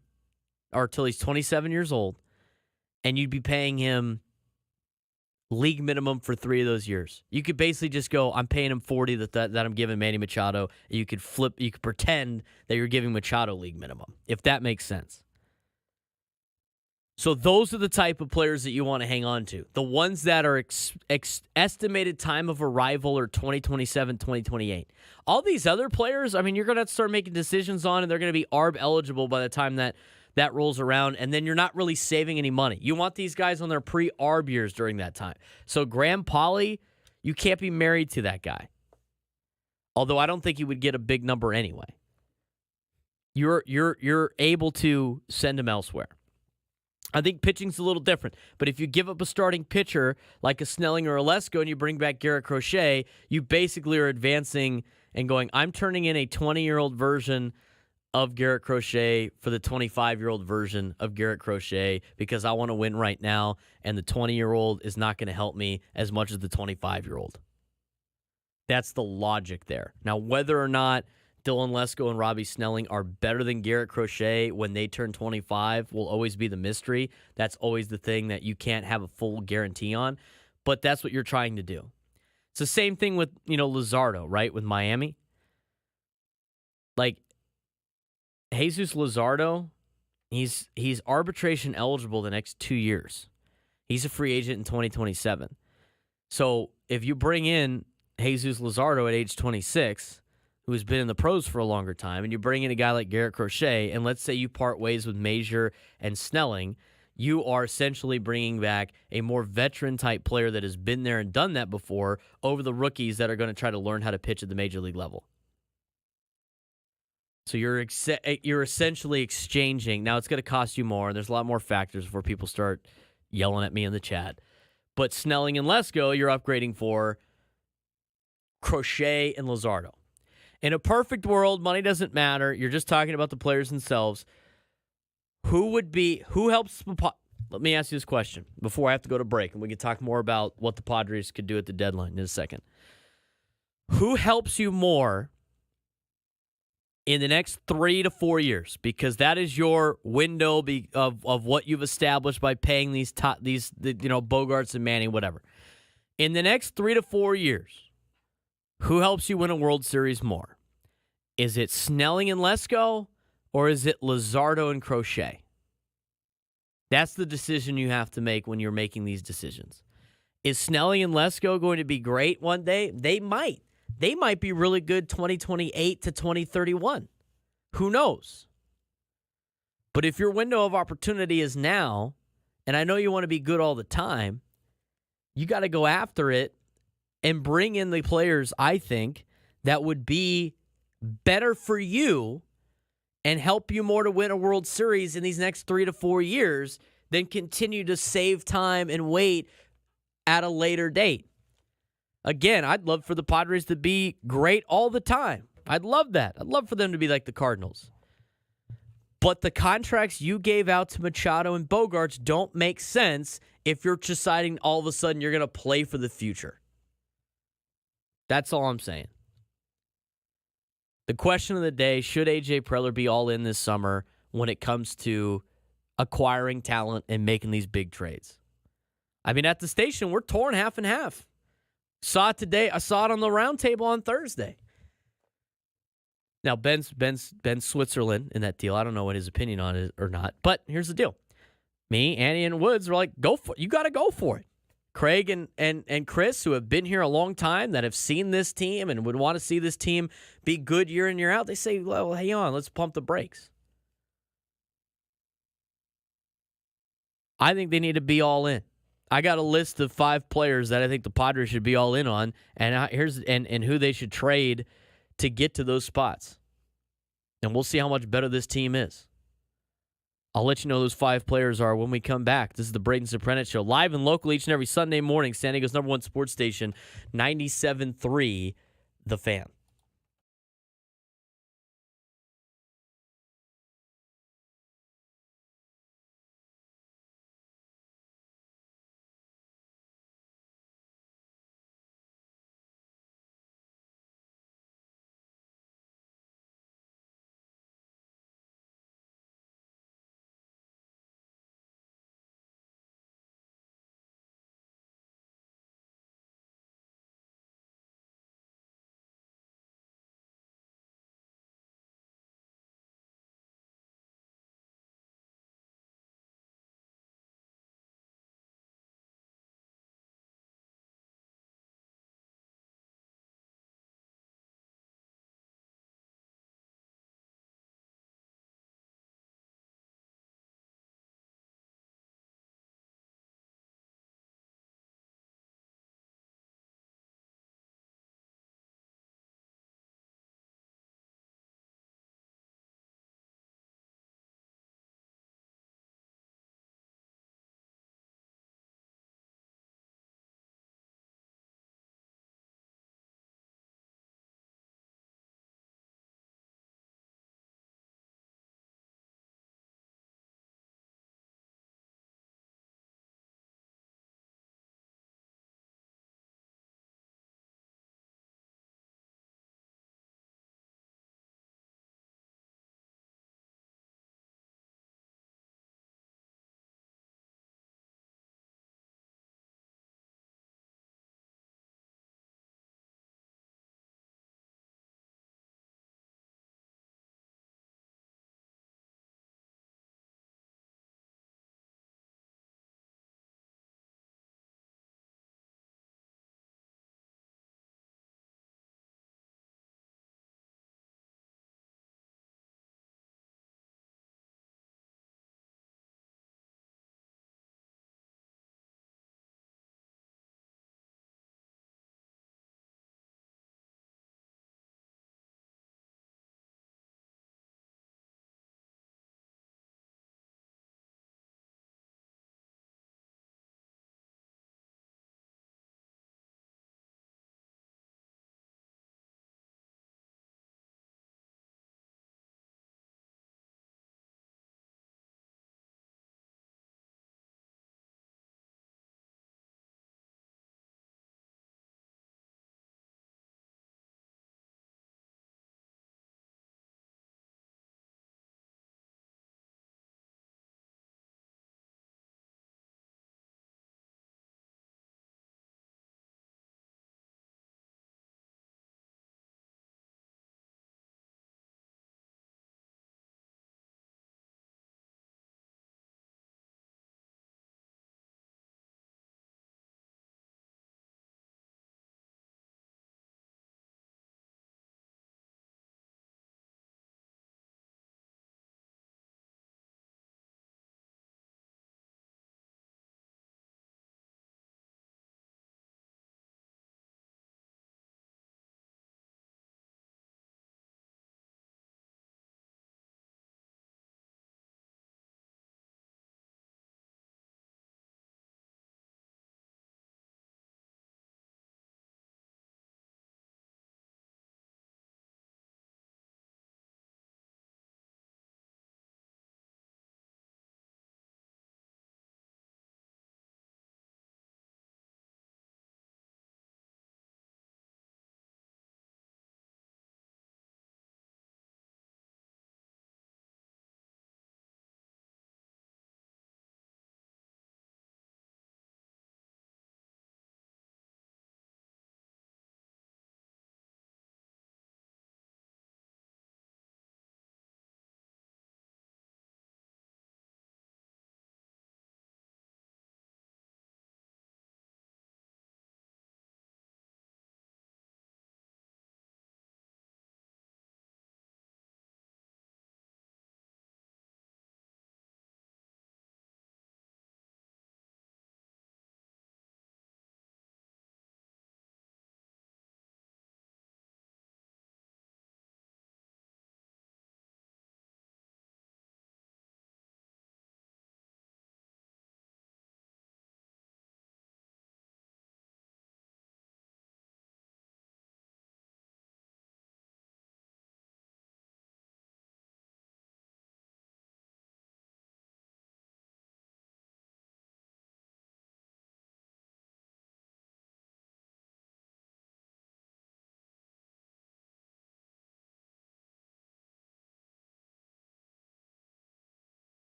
or till he's 27 years old, and you'd be paying him league minimum for 3 of those years. You could basically just go, I'm paying him 40 that I'm giving Manny Machado. You could pretend that you're giving Machado league minimum, if that makes sense. So those are the type of players that you want to hang on to. The ones that are estimated time of arrival are 2027, 2028. All these other players, you're going to start making decisions on, and they're going to be ARB eligible by the time that that rolls around, and then you're not really saving any money. You want these guys on their pre-ARB years during that time. So Graham Pauley, you can't be married to that guy. Although I don't think he would get a big number anyway. You're able to send him elsewhere. I think pitching's a little different, but if you give up a starting pitcher like a Snelling or a Lesko and you bring back Garrett Crochet, you basically are advancing and going, I'm turning in a 20-year-old version of Garrett Crochet for the 25-year-old version of Garrett Crochet because I want to win right now, and the 20-year-old is not going to help me as much as the 25-year-old. That's the logic there. Now, whether or not Dylan Lesko and Robbie Snelling are better than Garrett Crochet when they turn 25 will always be the mystery. That's always the thing that you can't have a full guarantee on, but that's what you're trying to do. It's the same thing with, Luzardo, right, with Miami. Like, Jesus Luzardo, he's arbitration eligible the next 2 years. He's a free agent in 2027. So if you bring in Jesus Luzardo at age 26, who's been in the pros for a longer time, and you bring in a guy like Garrett Crochet, and let's say you part ways with Major and Snelling, you are essentially bringing back a more veteran-type player that has been there and done that before over the rookies that are going to try to learn how to pitch at the major league level. So you're essentially exchanging. Now, it's going to cost you more, and there's a lot more factors before people start yelling at me in the chat. But Snelling and Lesko, you're upgrading for Crochet and Luzardo. In a perfect world, money doesn't matter. You're just talking about the players themselves. Who helps? Let me ask you this question before I have to go to break, and we can talk more about what the Padres could do at the deadline in a second. Who helps you more in the next 3 to 4 years? Because that is your window of what you've established by paying these Bogarts and Manning, whatever. In the next 3 to 4 years, who helps you win a World Series more? Is it Snelling and Lesko, or is it Luzardo and Crochet? That's the decision you have to make when you're making these decisions. Is Snelling and Lesko going to be great one day? They might. They might be really good 2028 to 2031. Who knows? But if your window of opportunity is now, and I know you want to be good all the time, you got to go after it and bring in the players, I think, that would be better for you and help you more to win a World Series in these next 3 to 4 years than continue to save time and wait at a later date. Again, I'd love for the Padres to be great all the time. I'd love that. I'd love for them to be like the Cardinals. But the contracts you gave out to Machado and Bogarts don't make sense if you're deciding all of a sudden you're going to play for the future. That's all I'm saying. The question of the day, should AJ Preller be all in this summer when it comes to acquiring talent and making these big trades? I mean, at the station, we're torn half and half. Saw it today. I saw it on the round table on Thursday. Now, Ben's Switzerland in that deal. I don't know what his opinion on it or not. But here's the deal. Me, Annie, and Woods were like, go for it. You got to go for it. Craig and Chris, who have been here a long time, that have seen this team and would want to see this team be good year in, year out, they say, well, hang on, let's pump the brakes. I think they need to be all in. I got a list of 5 players that I think the Padres should be all in on, and who they should trade to get to those spots. And we'll see how much better this team is. I'll let you know who those 5 players are when we come back. This is the Braden Surprenant Show, live and local each and every Sunday morning, San Diego's #1 sports station, 97.3 The Fan.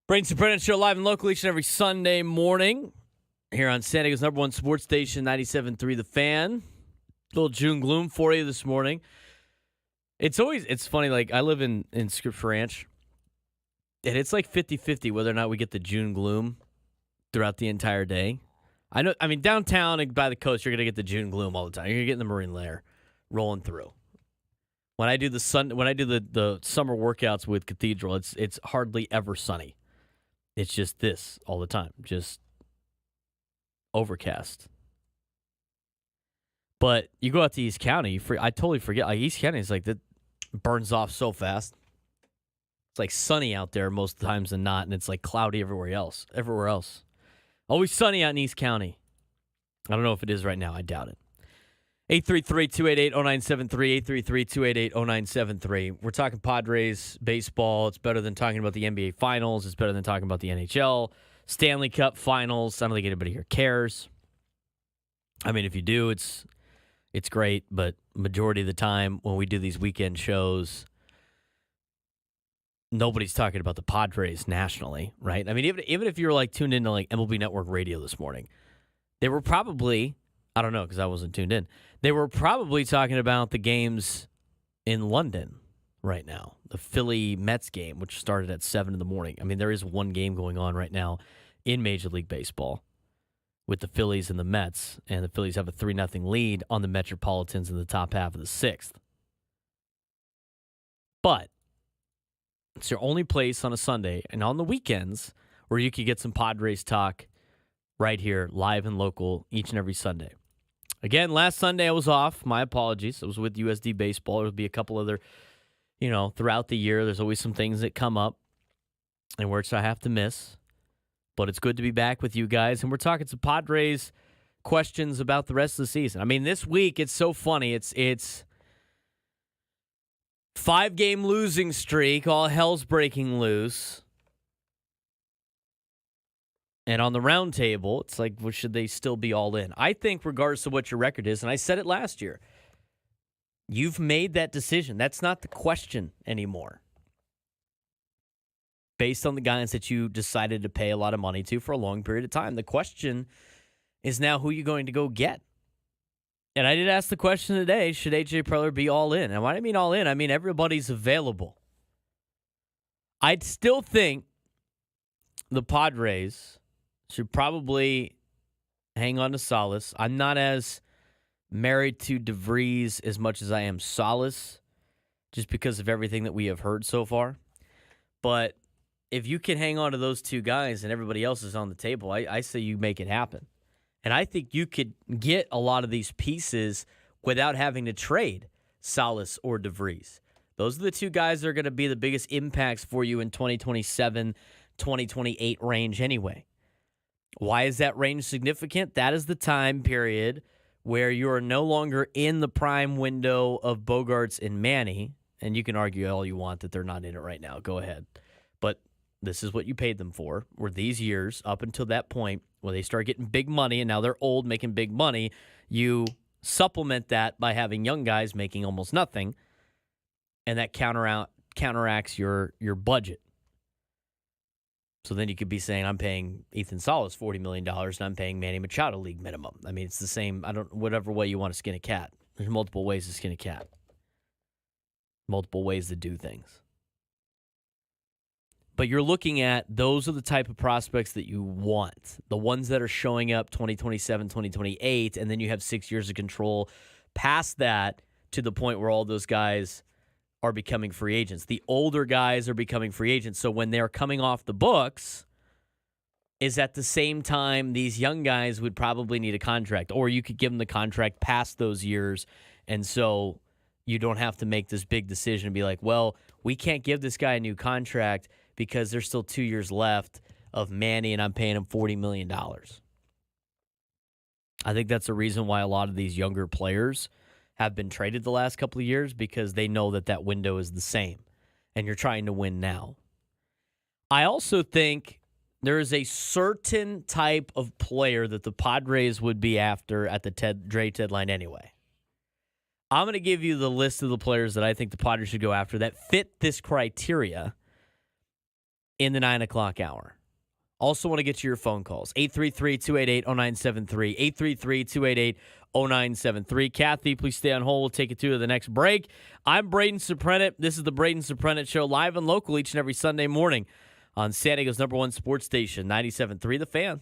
Braden Surprenant show live and local each and every Sunday morning here on San Diego's #1 sports station, 97.3 The Fan. Little June gloom for you this morning. It's funny, like I live in Scripps Ranch, and it's like 50-50 whether or not we get the June gloom throughout the entire day. I mean, downtown and by the coast, you're going to get the June gloom all the time. You're going to get in the marine layer rolling through. When I do the summer workouts with Cathedral, it's hardly ever sunny. It's just this all the time, just overcast. But you go out to East County, I totally forget. Like East County is like that burns off so fast. It's like sunny out there most times than not, and it's like cloudy everywhere else. Always sunny out in East County. I don't know if it is right now. I doubt it. 833-288-0973, 833-288-0973. We're talking Padres baseball. It's better than talking about the NBA Finals. It's better than talking about the NHL, Stanley Cup Finals. I don't think anybody here cares. I mean, if you do, it's great, but majority of the time when we do these weekend shows, nobody's talking about the Padres nationally, right? I mean, even if you're like tuned into like MLB Network Radio this morning, they were probably, I don't know because I wasn't tuned in, they were probably talking about the games in London right now, the Philly-Mets game, which started at 7 in the morning. I mean, there is one game going on right now in Major League Baseball with the Phillies and the Mets, and the Phillies have a 3-0 lead on the Metropolitans in the top half of the 6th. But it's your only place on a Sunday and on the weekends where you could get some Padres talk right here, live and local, each and every Sunday. Again, last Sunday I was off. My apologies. I was with USD Baseball. There'll be a couple other, throughout the year, there's always some things that come up and which I have to miss. But it's good to be back with you guys. And we're talking some Padres questions about the rest of the season. I mean, this week, it's so funny. It's 5-game losing streak. All hell's breaking loose. And on the round table, it's like, well, should they still be all in? I think regardless of what your record is, and I said it last year, you've made that decision. That's not the question anymore. Based on the guys that you decided to pay a lot of money to for a long period of time. The question is now who you're going to go get. And I did ask the question today, should AJ Preller be all in? And when I mean all in, I mean everybody's available. I'd still think the Padres should probably hang on to Salas. I'm not as married to DeVries as much as I am Salas, just because of everything that we have heard so far. But if you can hang on to those two guys and everybody else is on the table, I say you make it happen. And I think you could get a lot of these pieces without having to trade Salas or DeVries. Those are the two guys that are going to be the biggest impacts for you in 2027, 2028 range anyway. Why is that range significant? That is the time period where you are no longer in the prime window of Bogarts and Manny. And you can argue all you want that they're not in it right now. Go ahead. But this is what you paid them for, were these years up until that point where they start getting big money, and now they're old, making big money. You supplement that by having young guys making almost nothing, and that counteracts your budget. So then you could be saying, I'm paying Ethan Salas $40 million, and I'm paying Manny Machado league minimum. I mean, it's the same, whatever way you want to skin a cat. There's multiple ways to skin a cat. Multiple ways to do things. But you're looking at those are the type of prospects that you want. The ones that are showing up 2027, 2028, and then you have 6 years of control past that to the point where all those guys are becoming free agents. The older guys are becoming free agents. So when they're coming off the books, is at the same time these young guys would probably need a contract, or you could give them the contract past those years. And so you don't have to make this big decision and be like, well, we can't give this guy a new contract because there's still 2 years left of Manny and I'm paying him $40 million. I think that's the reason why a lot of these younger players have been traded the last couple of years, because they know that that window is the same and you're trying to win now. I also think there is a certain type of player that the Padres would be after at the trade deadline anyway. I'm going to give you the list of the players that I think the Padres should go after that fit this criteria. in the 9 o'clock hour. Also want to get to your phone calls. 833-288-0973. 833-288-0973. Kathy, please stay on hold. We'll take it to the next break. I'm Braden Surprenant. This is the Braden Surprenant Show, live and local each and every Sunday morning on San Diego's #1 sports station, 97.3 The Fan.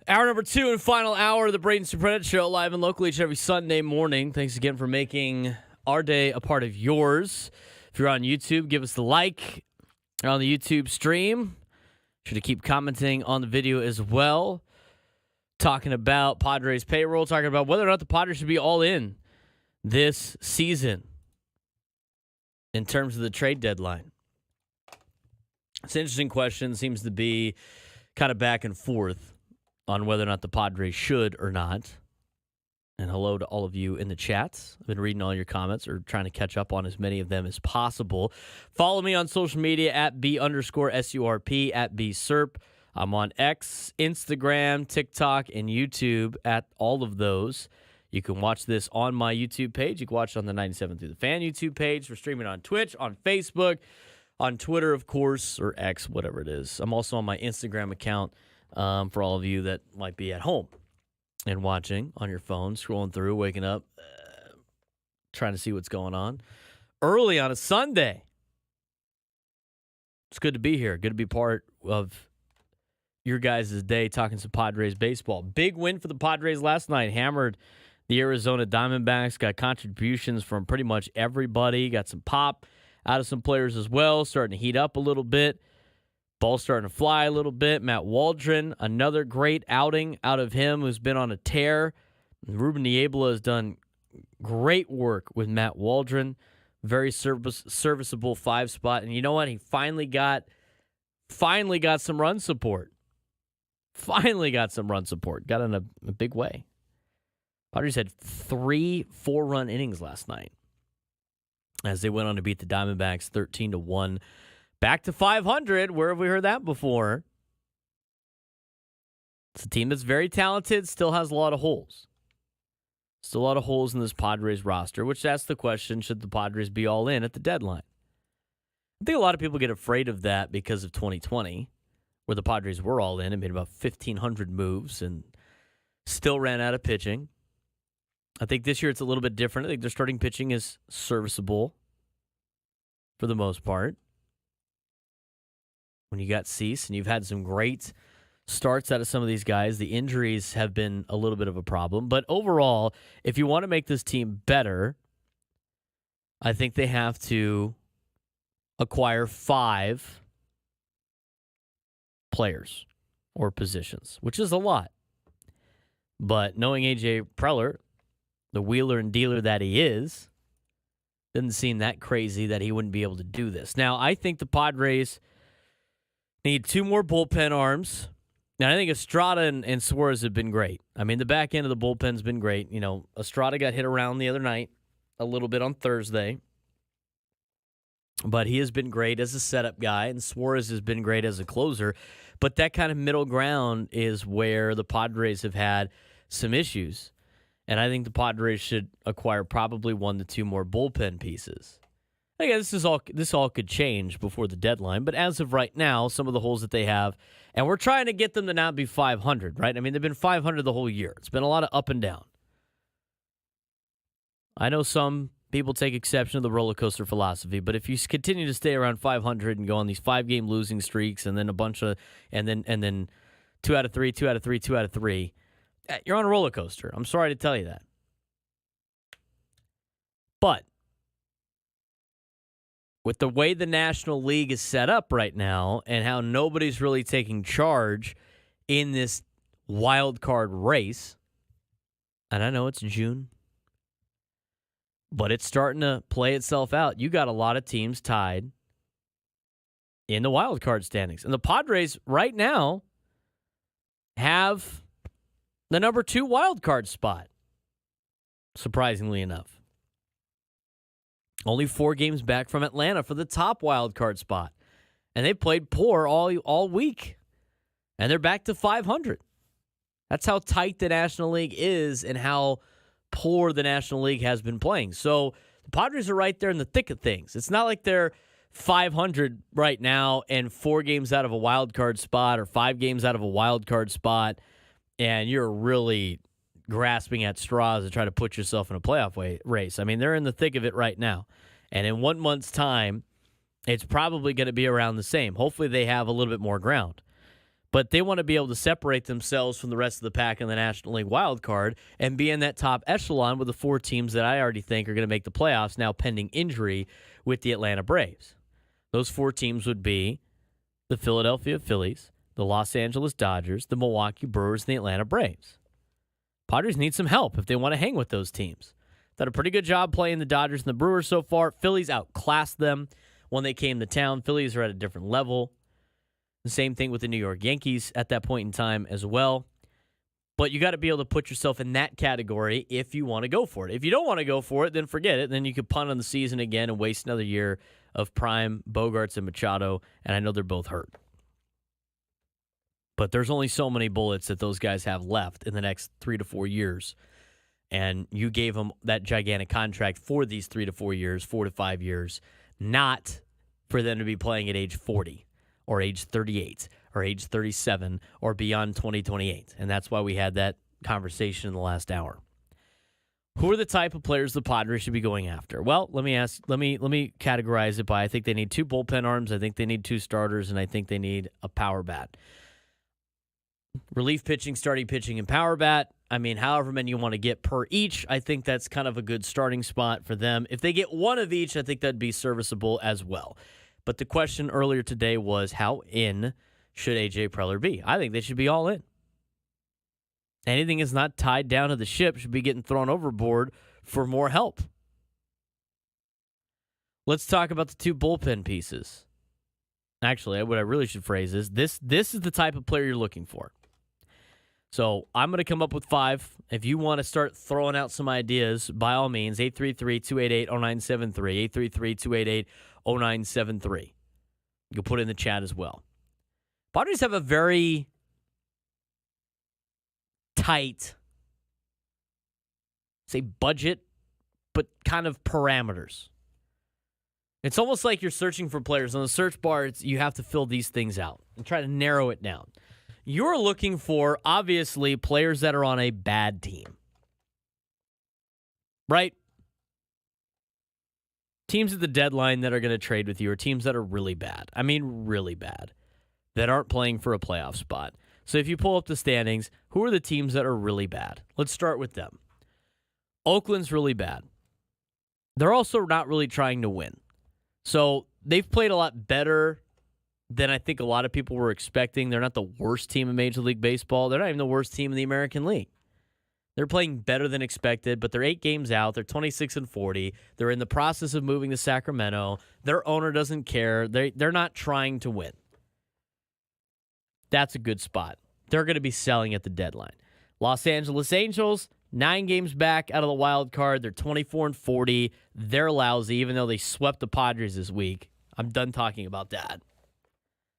Hour number 2 and final hour of the Braden Surprenant Show, live and local each and every Sunday morning. Thanks again for making our day a part of yours. If you're on YouTube, give us the like on the YouTube stream. Sure to keep commenting on the video as well. talking about Padres payroll, talking about whether or not the Padres should be all in this season in terms of the trade deadline. It's an interesting question. Seems to be kind of back and forth on whether or not the Padres should or not. And hello to all of you in the chats. I've been reading all your comments or trying to catch up on as many of them as possible. Follow me on social media at B_SURP, at BSURP. I'm on X, Instagram, TikTok, and YouTube at all of those. You can watch this on my YouTube page. You can watch it on the 97 Through the Fan YouTube page. We're streaming on Twitch, on Facebook, on Twitter, of course, or X, whatever it is. I'm also on my Instagram account for all of you that might be at home and watching on your phone, scrolling through, waking up, trying to see what's going on. Early on a Sunday. It's good to be here. Good to be part of your guys' day talking some Padres baseball. Big win for the Padres last night. Hammered the Arizona Diamondbacks. Got contributions from pretty much everybody. Got some pop out of some players as well. Starting to heat up a little bit. Ball starting to fly a little bit. Matt Waldron, another great outing out of him, who's been on a tear. Ruben Niebla has done great work with Matt Waldron. Very serviceable 5-spot. And you know what? He finally got some run support. Got in a big way. Padres had 3 4-run innings last night as they went on to beat the Diamondbacks 13-1. Back to 500. Where have we heard that before? It's a team that's very talented, still has a lot of holes. Still a lot of holes in this Padres roster, which asks the question, should the Padres be all in at the deadline? I think a lot of people get afraid of that because of 2020, where the Padres were all in and made about 1,500 moves and still ran out of pitching. I think this year it's a little bit different. I think their starting pitching is serviceable for the most part. When you got Cease and you've had some great starts out of some of these guys, the injuries have been a little bit of a problem. But overall, if you want to make this team better, I think they have to acquire 5 players or positions, which is a lot. But knowing AJ Preller, the wheeler and dealer that he is, doesn't seem that crazy that he wouldn't be able to do this. Now, I think the Padres need 2 more bullpen arms. Now, I think Estrada and Suarez have been great. I mean, the back end of the bullpen's been great. You know, Estrada got hit around the other night a little bit on Thursday. But he has been great as a setup guy, and Suarez has been great as a closer. But that kind of middle ground is where the Padres have had some issues. And I think the Padres should acquire probably 1 to 2 more bullpen pieces. Again, this all could change before the deadline, but as of right now, some of the holes that they have, and we're trying to get them to not be 500, right? I mean, they've been 500 the whole year. It's been a lot of up and down. I know some people take exception to the roller coaster philosophy, but if you continue to stay around 500 and go on these 5-game losing streaks, and then and then 2 out of 3, 2 out of 3, 2 out of 3, you're on a roller coaster. I'm sorry to tell you that. But with the way the National League is set up right now and how nobody's really taking charge in this wild card race, and I know it's June, but it's starting to play itself out. You got a lot of teams tied in the wild card standings. And the Padres right now have the number 2 wild card spot, surprisingly enough. Only 4 games back from Atlanta for the top wild card spot. And they played poor all week. And they're back to 500. That's how tight the National League is and how poor the National League has been playing. So the Padres are right there in the thick of things. It's not like they're 500 right now and 4 games out of a wild card spot or 5 games out of a wild card spot, and you're really grasping at straws to try to put yourself in a playoff race. I mean, they're in the thick of it right now. And in 1 month's time, it's probably going to be around the same. Hopefully they have a little bit more ground. But they want to be able to separate themselves from the rest of the pack in the National League wild card and be in that top echelon with the 4 teams that I already think are going to make the playoffs now pending injury with the Atlanta Braves. Those 4 teams would be the Philadelphia Phillies, the Los Angeles Dodgers, the Milwaukee Brewers, and the Atlanta Braves. Padres need some help if they want to hang with those teams. Done a pretty good job playing the Dodgers and the Brewers so far. Phillies outclassed them when they came to town. Phillies are at a different level. The same thing with the New York Yankees at that point in time as well. But you got to be able to put yourself in that category if you want to go for it. If you don't want to go for it, then forget it. Then you could punt on the season again and waste another year of prime Bogarts and Machado, and I know they're both hurt. But there's only so many bullets that those guys have left in the next 3 to 4 years. And you gave them that gigantic contract for these 3 to 4 years, 4 to 5 years, not for them to be playing at age 40 or age 38 or age 37 or beyond 2028. And that's why we had that conversation in the last hour. Who are the type of players the Padres should be going after? Well, let me categorize it by I think they need 2 bullpen arms, I think they need 2 starters, and I think they need a power bat. Relief pitching, starting pitching, and power bat. I mean, however many you want to get per each, I think that's kind of a good starting spot for them. If they get one of each, I think that'd be serviceable as well. But the question earlier today was, how in should AJ Preller be? I think they should be all in. Anything that's not tied down to the ship should be getting thrown overboard for more help. Let's talk about the 2 bullpen pieces. Actually, what I really should phrase is, this is the type of player you're looking for. So I'm going to come up with 5. If you want to start throwing out some ideas, by all means, 833-288-0973, 833-288-0973. You can put it in the chat as well. Padres have a very tight, say budget, but kind of parameters. It's almost like you're searching for players. On the search bar, you have to fill these things out and try to narrow it down. You're looking for, obviously, players that are on a bad team. Right? Teams at the deadline that are going to trade with you are teams that are really bad. I mean, really bad. That aren't playing for a playoff spot. So if you pull up the standings, who are the teams that are really bad? Let's start with them. Oakland's really bad. They're also not really trying to win. So they've played a lot better than I think a lot of people were expecting. They're not the worst team in Major League Baseball. They're not even the worst team in the American League. They're playing better than expected, but they're 8 games out. They're 26-40. They're in the process of moving to Sacramento. Their owner doesn't care. They're not trying to win. That's a good spot. They're going to be selling at the deadline. Los Angeles Angels, 9 games back out of the wild card. They're 24-40. They're lousy, even though they swept the Padres this week. I'm done talking about that.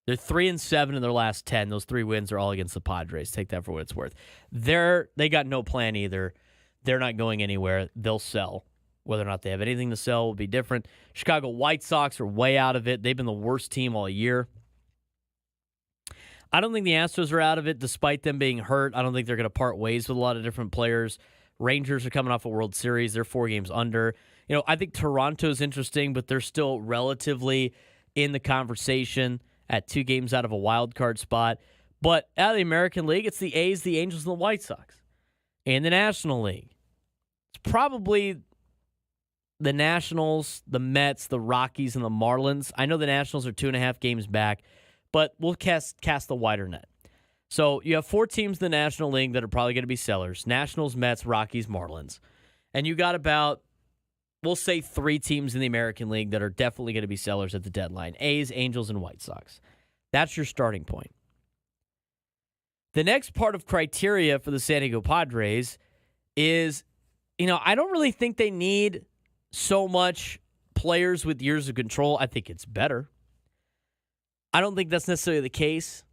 They're 3-7 in their last 10. Those 3 wins are all against the Padres. Take that for what it's worth. They got no plan either. They're not going anywhere. They'll sell. Whether or not they have anything to sell will be different. Chicago White Sox are way out of it. They've been the worst team all year. I don't think the Astros are out of it, despite them being hurt. I don't think they're going to part ways with a lot of different players. Rangers are coming off a World Series. They're 4 games under. I think Toronto's interesting, but they're still relatively in the conversation at 2 games out of a wild card spot. But out of the American League, it's the A's, the Angels, and the White Sox. In the National League, it's probably the Nationals, the Mets, the Rockies, and the Marlins. I know the Nationals are 2.5 games back, but we'll cast the wider net. So you have 4 teams in the National League that are probably going to be sellers. Nationals, Mets, Rockies, Marlins. And you got about, we'll say, 3 teams in the American League that are definitely going to be sellers at the deadline. A's, Angels, and White Sox. That's your starting point. The next part of criteria for the San Diego Padres is, I don't really think they need so much players with years of control. I think it's better. I don't think that's necessarily the case.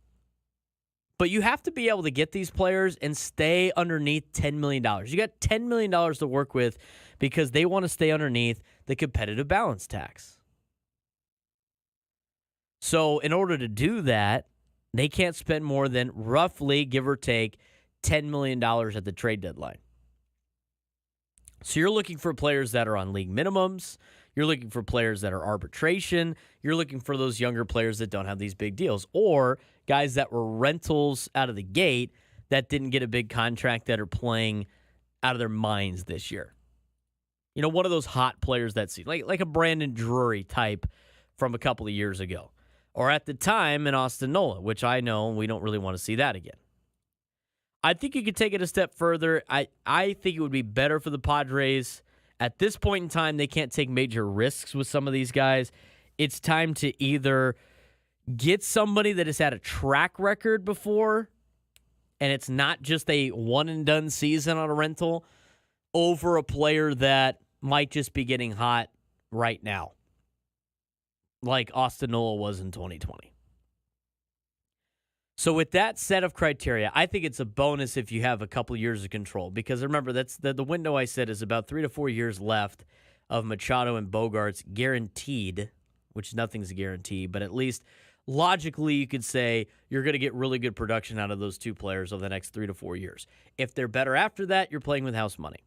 But you have to be able to get these players and stay underneath $10 million. You got $10 million to work with because they want to stay underneath the competitive balance tax. So in order to do that, they can't spend more than roughly, give or take, $10 million at the trade deadline. So you're looking for players that are on league minimums. You're looking for players that are arbitration. You're looking for those younger players that don't have these big deals. Or guys that were rentals out of the gate that didn't get a big contract that are playing out of their minds this year. One of those hot players that see, like a Brandon Drury type from a couple of years ago. or at the time in Austin Nola, which I know we don't really want to see that again. I think you could take it a step further. I think it would be better for the Padres. At this point in time, they can't take major risks with some of these guys. It's time to either get somebody that has had a track record before, and it's not just a one-and-done season on a rental, over a player that might just be getting hot right now, like Austin Nola was in 2020. So with that set of criteria, I think it's a bonus if you have a couple years of control. Because remember, that's the window I said is about 3 to 4 years left of Machado and Bogarts guaranteed, which nothing's guaranteed, but at least logically you could say you're going to get really good production out of those two players over the next 3 to 4 years. If they're better after that, you're playing with house money.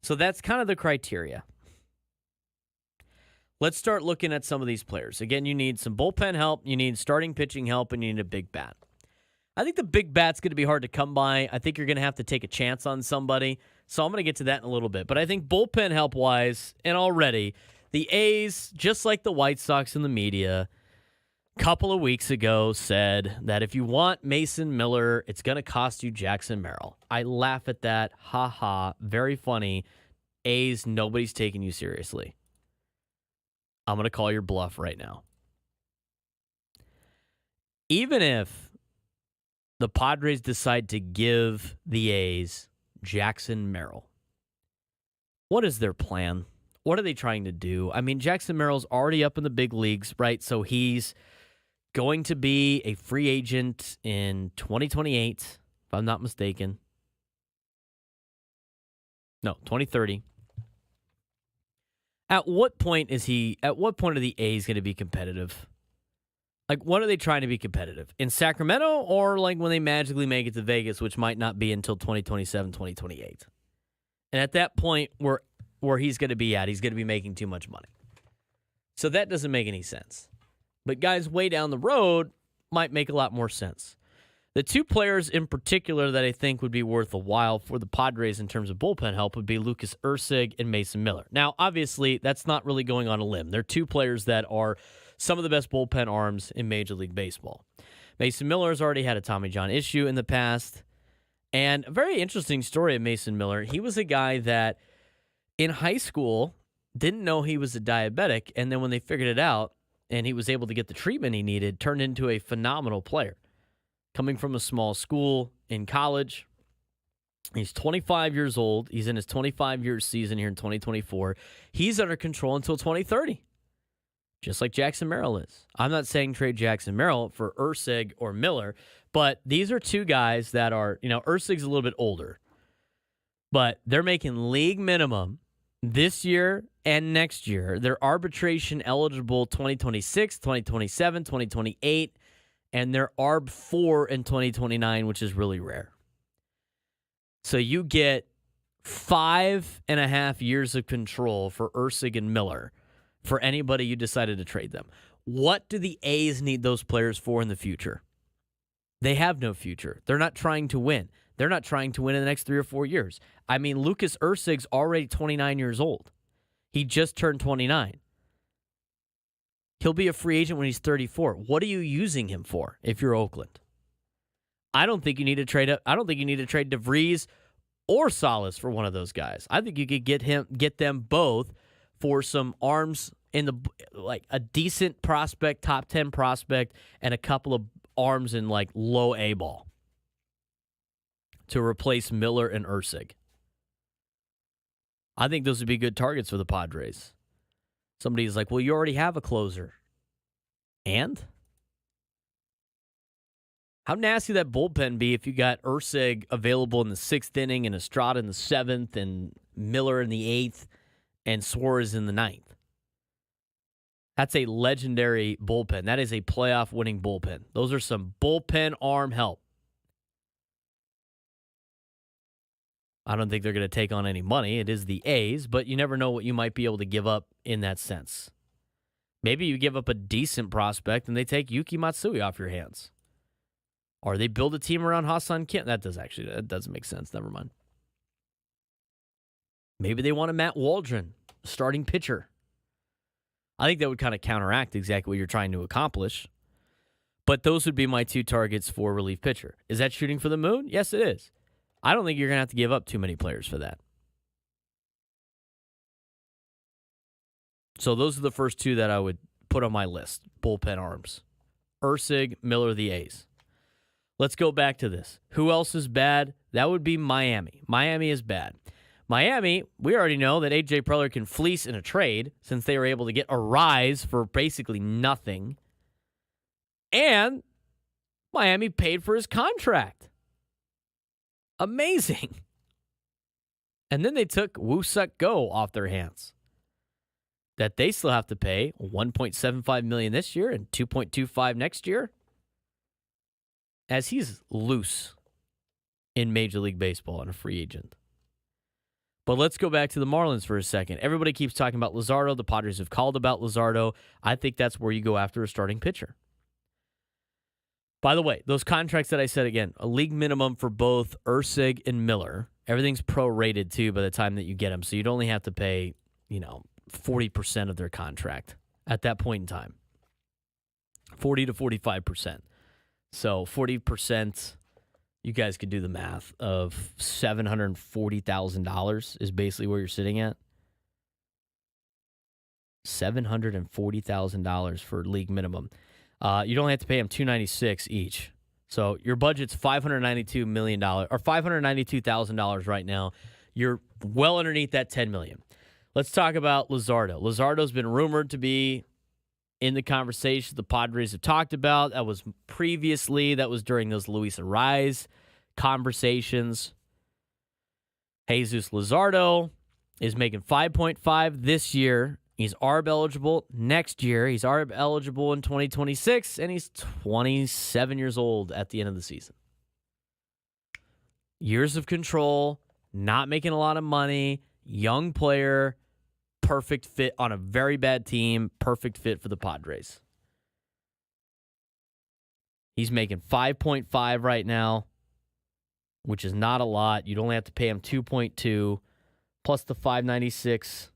So that's kind of the criteria. Let's start looking at some of these players. Again, you need some bullpen help, you need starting pitching help, and you need a big bat. I think the big bat's going to be hard to come by. I think you're going to have to take a chance on somebody. So I'm going to get to that in a little bit. But I think bullpen help-wise, and already, the A's, just like the White Sox and the media, a couple of weeks ago said that if you want Mason Miller, it's going to cost you Jackson Merrill. I laugh at that. Ha ha. Very funny. A's, nobody's taking you seriously. I'm going to call your bluff right now. Even if the Padres decide to give the A's Jackson Merrill, what is their plan? What are they trying to do? I mean, Jackson Merrill's already up in the big leagues, right? So he's going to be a free agent in 2028, if I'm not mistaken. No, 2030. At what point are the A's going to be competitive? Like, when are they trying to be competitive? In Sacramento, or like when they magically make it to Vegas, which might not be until 2027, 2028? And at that point, where he's going to be at, he's going to be making too much money. So that doesn't make any sense. But guys way down the road might make a lot more sense. The two players in particular that I think would be worth a while for the Padres in terms of bullpen help would be Lucas Erceg and Mason Miller. Now, obviously, that's not really going on a limb. They're two players that are some of the best bullpen arms in Major League Baseball. Mason Miller has already had a Tommy John issue in the past. And a very interesting story of Mason Miller. He was a guy that in high school didn't know he was a diabetic, and then when they figured it out and he was able to get the treatment he needed, turned into a phenomenal player. Coming from a small school in college, he's 25 years old. He's in his 25-year season here in 2024. He's under control until 2030, just like Jackson Merrill is. I'm not saying trade Jackson Merrill for Erceg or Miller, but these are two guys that are, Erceg's a little bit older, but they're making league minimum this year and next year. They're arbitration eligible 2026, 2027, 2028. And they're ARB 4 in 2029, which is really rare. So you get 5.5 years of control for Erceg and Miller for anybody you decided to trade them. What do the A's need those players for in the future? They have no future. They're not trying to win. They're not trying to win in the next 3 or 4 years. I mean, Lucas Erceg's already 29 years old. He just turned 29. He'll be a free agent when he's 34. What are you using him for if you're Oakland? I don't think you need to trade up. I don't think you need to trade DeVries or Salas for one of those guys. I think you could get them both for some arms in the like a decent prospect, top 10 prospect, and a couple of arms in like low A ball to replace Miller and Erceg. I think those would be good targets for the Padres. Somebody's like, well, you already have a closer. And? How nasty would that bullpen be if you got Erceg available in the 6th inning and Estrada in the 7th and Miller in the 8th and Suarez in the 9th? That's a legendary bullpen. That is a playoff-winning bullpen. Those are some bullpen arm help. I don't think they're going to take on any money. It is the A's, but you never know what you might be able to give up in that sense. Maybe you give up a decent prospect and they take Yuki Matsui off your hands. Or they build a team around Hassan Kim. That doesn't make sense. Never mind. Maybe they want a Matt Waldron, starting pitcher. I think that would kind of counteract exactly what you're trying to accomplish. But those would be my two targets for relief pitcher. Is that shooting for the moon? Yes, it is. I don't think you're going to have to give up too many players for that. So those are the first two that I would put on my list. Bullpen arms. Ursig, Miller, the A's. Let's go back to this. Who else is bad? That would be Miami. Miami is bad. Miami, we already know that AJ Preller can fleece in a trade since they were able to get a rise for basically nothing. And Miami paid for his contract. Amazing. And then they took Woo-Suk Go off their hands. That they still have to pay $1.75 million this year and $2.25 next year. As he's loose in Major League Baseball and a free agent. But let's go back to the Marlins for a second. Everybody keeps talking about Luzardo. The Padres have called about Luzardo. I think that's where you go after a starting pitcher. By the way, those contracts that I said again, a league minimum for both Ursig and Miller. Everything's prorated too by the time that you get them. So you'd only have to pay, 40% of their contract at that point in time. 40 to 45%. So 40%, you guys could do the math, of $740,000 is basically where you're sitting at. $740,000 for league minimum. You'd only have to pay them $296 each. So your budget's $592 million or $592,000 right now. You're well underneath that $10 million. Let's talk about Luzardo. Luzardo's been rumored to be in the conversation the Padres have talked about. That was during those Luis Arraez conversations. Jesus Luzardo is making $5.5 this year. He's ARB eligible next year. He's ARB eligible in 2026, and he's 27 years old at the end of the season. Years of control, not making a lot of money, young player, perfect fit on a very bad team, perfect fit for the Padres. He's making 5.5 right now, which is not a lot. You'd only have to pay him 2.2 plus the 596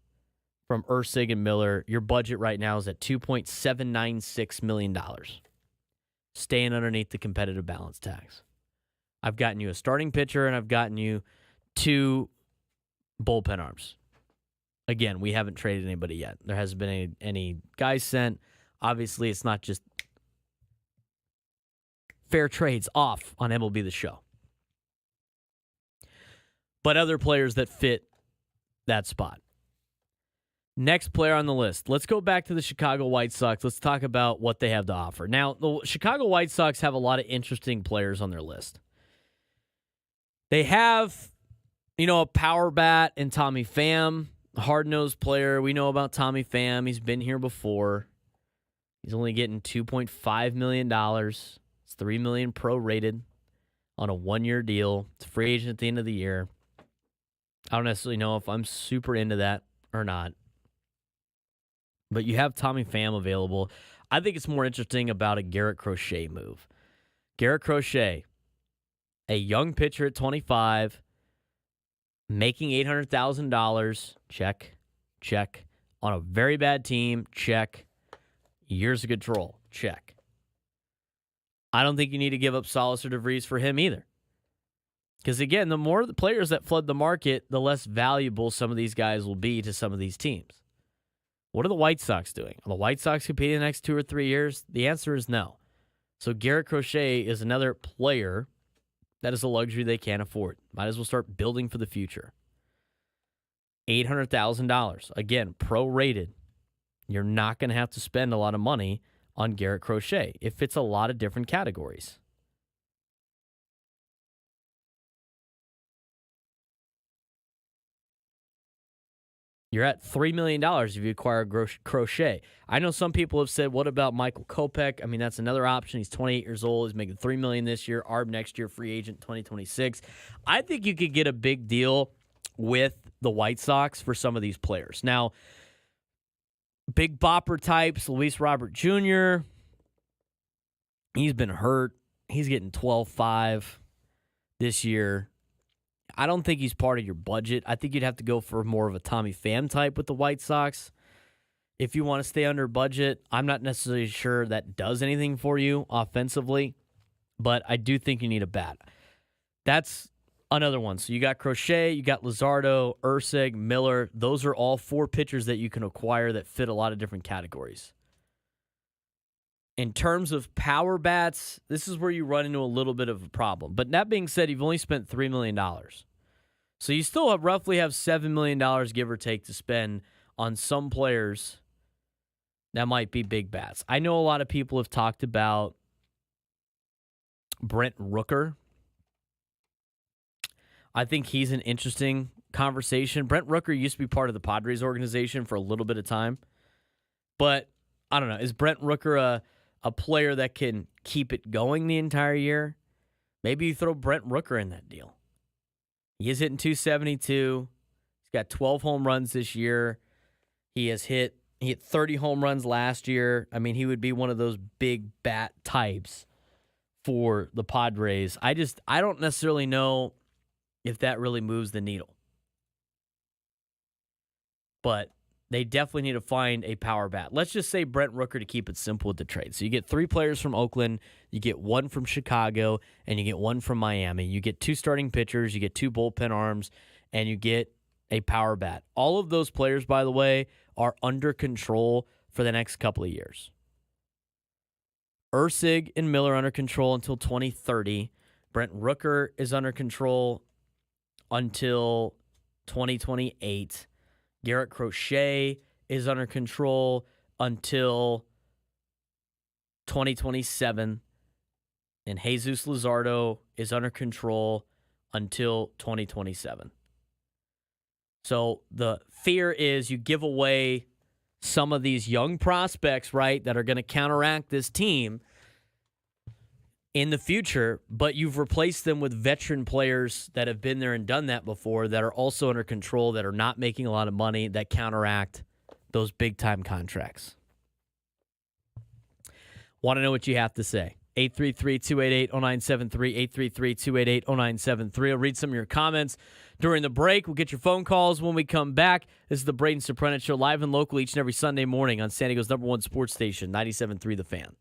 from Ursig and Miller. Your budget right now is at $2.796 million. Staying underneath the competitive balance tax. I've gotten you a starting pitcher, and I've gotten you 2 bullpen arms. Again, we haven't traded anybody yet. There hasn't been any guys sent. Obviously, it's not just fair trades off on MLB The Show. But other players that fit that spot. Next player on the list. Let's go back to the Chicago White Sox. Let's talk about what they have to offer. Now, the Chicago White Sox have a lot of interesting players on their list. They have, a power bat in Tommy Pham, a hard-nosed player. We know about Tommy Pham. He's been here before. He's only getting $2.5 million. It's $3 million prorated on a 1-year deal. It's a free agent at the end of the year. I don't necessarily know if I'm super into that or not. But you have Tommy Pham available. I think it's more interesting about a Garrett Crochet move. Garrett Crochet, a young pitcher at 25, making $800,000. Check. On a very bad team. Check. Years of control. Check. I don't think you need to give up Solis or DeVries for him either. Because, again, the more the players that flood the market, the less valuable some of these guys will be to some of these teams. What are the White Sox doing? Are the White Sox competing in the next 2 or 3 years? The answer is no. So Garrett Crochet is another player that is a luxury they can't afford. Might as well start building for the future. $800,000. Again, prorated. You're not going to have to spend a lot of money on Garrett Crochet. It fits a lot of different categories. You're at $3 million if you acquire Crochet. I know some people have said, what about Michael Kopech? I mean, that's another option. He's 28 years old. He's making $3 million this year. ARB next year, free agent 2026. I think you could get a big deal with the White Sox for some of these players. Now, big bopper types, Luis Robert Jr., he's been hurt. He's getting 12.5 this year. I don't think he's part of your budget. I think you'd have to go for more of a Tommy Pham type with the White Sox. If you want to stay under budget, I'm not necessarily sure that does anything for you offensively, but I do think you need a bat. That's another one. So you got Crochet, you got Luzardo, Ursig, Miller. Those are all 4 pitchers that you can acquire that fit a lot of different categories. In terms of power bats, this is where you run into a little bit of a problem. But that being said, you've only spent $3 million. So you still roughly have $7 million, give or take, to spend on some players that might be big bats. I know a lot of people have talked about Brent Rooker. I think he's an interesting conversation. Brent Rooker used to be part of the Padres organization for a little bit of time. But I don't know. Is Brent Rooker a player that can keep it going the entire year? Maybe you throw Brent Rooker in that deal. He is hitting 272. He's got 12 home runs this year. He hit 30 home runs last year. I mean, he would be one of those big bat types for the Padres. I don't necessarily know if that really moves the needle. But they definitely need to find a power bat. Let's just say Brent Rooker to keep it simple with the trade. So you get 3 players from Oakland, you get 1 from Chicago, and you get 1 from Miami. You get 2 starting pitchers, you get 2 bullpen arms, and you get a power bat. All of those players, by the way, are under control for the next couple of years. Ursig and Miller under control until 2030. Brent Rooker is under control until 2028. Garrett Crochet is under control until 2027. And Jesus Luzardo is under control until 2027. So the fear is you give away some of these young prospects, right, that are going to counteract this team in the future, but you've replaced them with veteran players that have been there and done that before, that are also under control, that are not making a lot of money, that counteract those big-time contracts. Want to know what you have to say? 833-288-0973, 833-288-0973. I'll read some of your comments during the break. We'll get your phone calls when we come back. This is the Braden Surprenant Show, live and local each and every Sunday morning on San Diego's #1 sports station, 97.3 The Fan.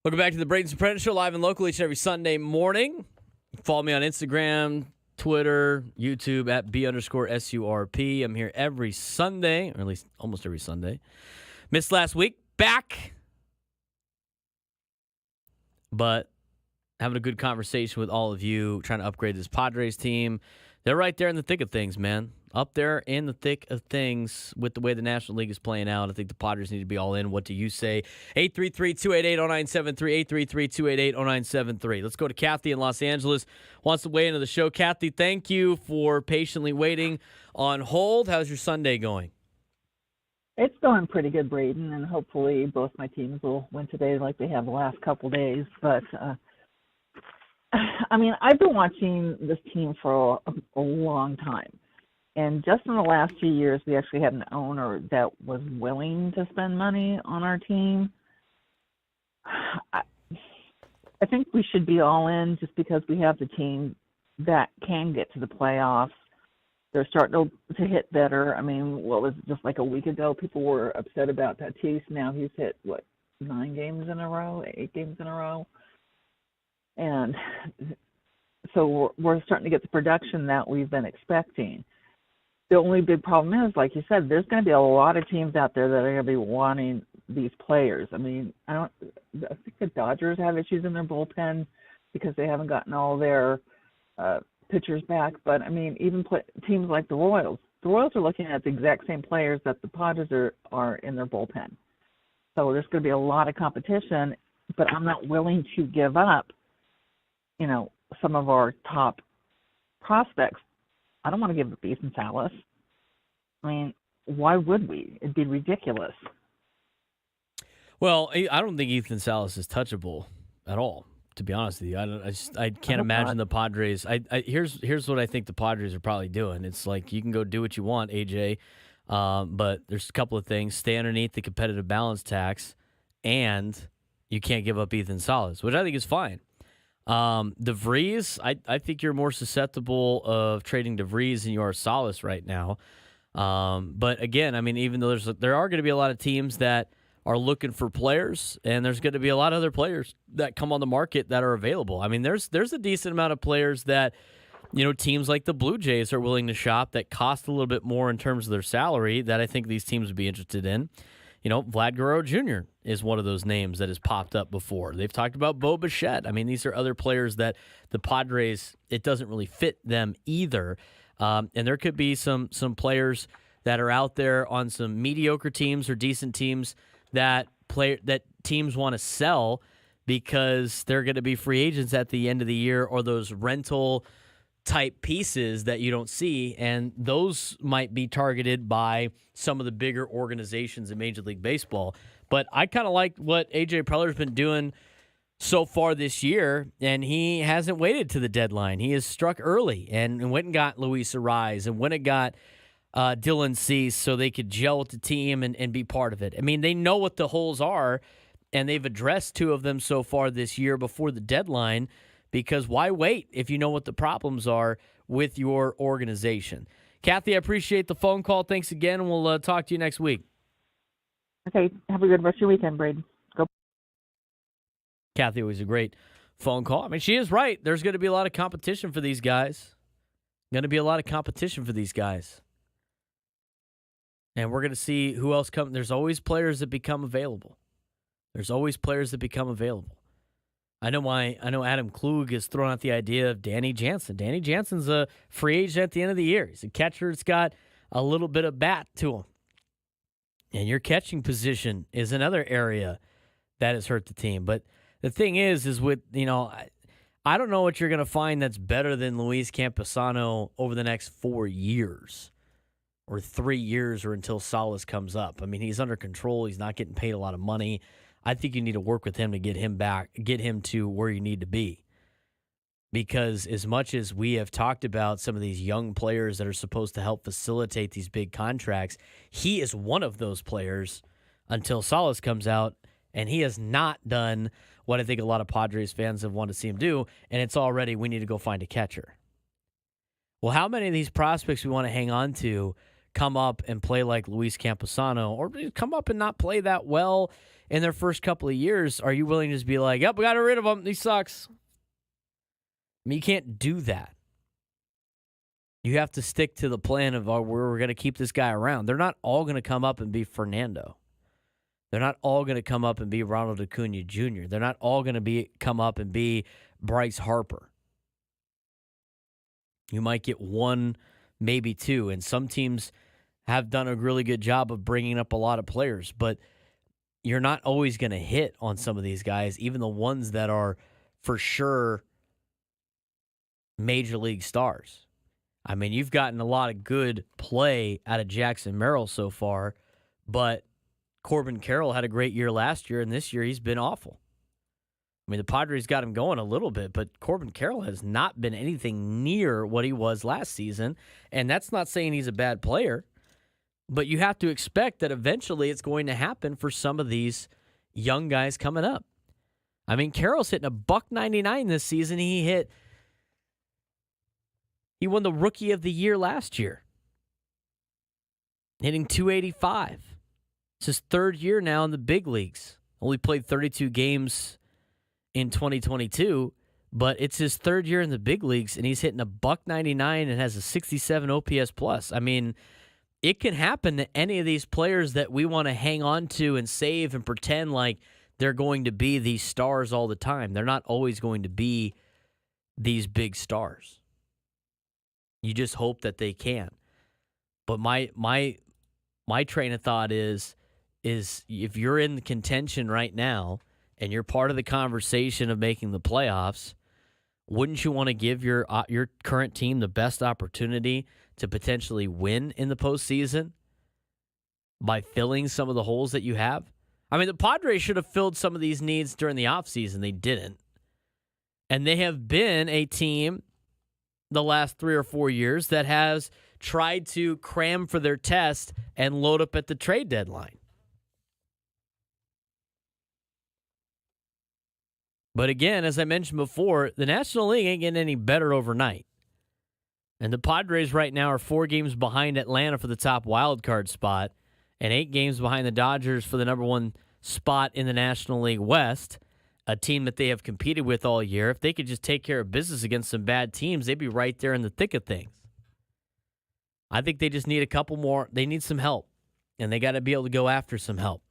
Welcome back to the Braden Surprenant Show, live and local each and every Sunday morning. Follow me on Instagram, Twitter, YouTube at B_SURP. I'm here every Sunday, or at least almost every Sunday. Missed last week, back. But having a good conversation with all of you, trying to upgrade this Padres team. They're right there in the thick of things, man. Up there in the thick of things with the way the National League is playing out. I think the Padres need to be all in. What do you say? 833-288-0973, 833-288-0973. Let's go to Kathy in Los Angeles. Wants to weigh into the show. Kathy, thank you for patiently waiting on hold. How's your Sunday going? It's going pretty good, Braden, and hopefully both my teams will win today like they have the last couple days. But, I've been watching this team for a long time. And just in the last few years, we actually had an owner that was willing to spend money on our team. I think we should be all in just because we have the team that can get to the playoffs. They're starting to hit better. I mean, what was it, just like a week ago, people were upset about Tatis. Now he's hit, 8 games in a row? And so we're starting to get the production that we've been expecting. The only big problem is, like you said, there's going to be a lot of teams out there that are going to be wanting these players. I mean, I think the Dodgers have issues in their bullpen because they haven't gotten all their pitchers back. But, even teams like the Royals are looking at the exact same players that the Padres are in their bullpen. So there's going to be a lot of competition, but I'm not willing to give up, some of our top prospects. I don't want to give up Ethan Salas. Why would we? It'd be ridiculous. Well, I don't think Ethan Salas is touchable at all, to be honest with you. I can't imagine the Padres. Here's what I think the Padres are probably doing. It's like, you can go do what you want, AJ, but there's a couple of things. Stay underneath the competitive balance tax, and you can't give up Ethan Salas, which I think is fine. DeVries, I think you're more susceptible of trading DeVries than you are Salas right now. But again, even though there are going to be a lot of teams that are looking for players, and there's going to be a lot of other players that come on the market that are available. There's a decent amount of players that, teams like the Blue Jays are willing to shop that cost a little bit more in terms of their salary that I think these teams would be interested in. Vlad Guerrero Jr. is one of those names that has popped up before. They've talked about Bo Bichette. These are other players that the Padres, it doesn't really fit them either. And there could be some players that are out there on some mediocre teams or decent teams that teams want to sell because they're going to be free agents at the end of the year, or those rental type pieces that you don't see, and those might be targeted by some of the bigger organizations in Major League Baseball. But I kind of like what AJ Preller's been doing so far this year, and he hasn't waited to the deadline. He has struck early and went and got Luis Ariz and went and got Dylan Cease so they could gel with the team and be part of it. They know what the holes are, and they've addressed 2 of them so far this year before the deadline. Because why wait if you know what the problems are with your organization? Kathy, I appreciate the phone call. Thanks again, and we'll talk to you next week. Okay, have a good rest of your weekend, Braden. Go. Kathy, always a great phone call. She is right. There's going to be a lot of competition for these guys. And we're going to see who else comes. There's always players that become available. I know Adam Klug has thrown out the idea of Danny Jansen. Danny Jansen's a free agent at the end of the year. He's a catcher that's got a little bit of bat to him. And your catching position is another area that has hurt the team. But the thing is with, I don't know what you're going to find that's better than Luis Campusano over the next 4 years or 3 years or until Salas comes up. He's under control. He's not getting paid a lot of money. I think you need to work with him to get him to where you need to be. Because as much as we have talked about some of these young players that are supposed to help facilitate these big contracts, he is one of those players until Salas comes out, and he has not done what I think a lot of Padres fans have wanted to see him do, and it's already, we need to go find a catcher. Well, how many of these prospects we want to hang on to come up and play like Luis Camposano or come up and not play that well in their first couple of years, are you willing to just be like, yep, we got rid of him. He sucks. I mean, you can't do that. You have to stick to the plan of where we're going to keep this guy around. They're not all going to come up and be Fernando. They're not all going to come up and be Ronald Acuna Jr. They're not all going to come up and be Bryce Harper. You might get one, maybe two, and some teams have done a really good job of bringing up a lot of players, but you're not always going to hit on some of these guys, even the ones that are for sure major league stars. I mean, you've gotten a lot of good play out of Jackson Merrill so far, but Corbin Carroll had a great year last year, and this year he's been awful. I mean, the Padres got him going a little bit, but Corbin Carroll has not been anything near what he was last season, and that's not saying he's a bad player, but you have to expect that eventually it's going to happen for some of these young guys coming up. I mean, Carroll's hitting $199 this season. He won the Rookie of the Year last year, hitting .285. It's his third year now in the big leagues. Only played 32 games in 2022, but it's his third year in the big leagues, and he's hitting $199 and has a 67 OPS plus. I mean, it can happen to any of these players that we want to hang on to and save and pretend like they're going to be these stars all the time. They're not always going to be these big stars. You just hope that they can. But my train of thought is if you're in the contention right now and you're part of the conversation of making the playoffs, wouldn't you want to give your current team the best opportunity to potentially win in the postseason by filling some of the holes that you have? I mean, the Padres should have filled some of these needs during the offseason. They didn't. And they have been a team the last 3 or 4 years that has tried to cram for their test and load up at the trade deadline. But again, as I mentioned before, the National League ain't getting any better overnight. And the Padres right now are 4 games behind Atlanta for the top wild card spot and 8 games behind the Dodgers for the number 1 spot in the National League West, a team that they have competed with all year. If they could just take care of business against some bad teams, they'd be right there in the thick of things. I think they just need a couple more. They need some help, and they got to be able to go after some help.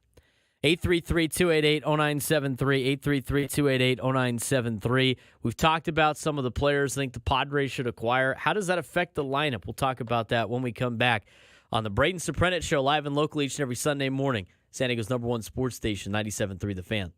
833-288-0973, 833-288-0973. We've talked about some of the players I think the Padres should acquire. How does that affect the lineup? We'll talk about that when we come back on the Braden Surprenant Show, live and local each and every Sunday morning. San Diego's number 1 sports station, 97.3 The Fan.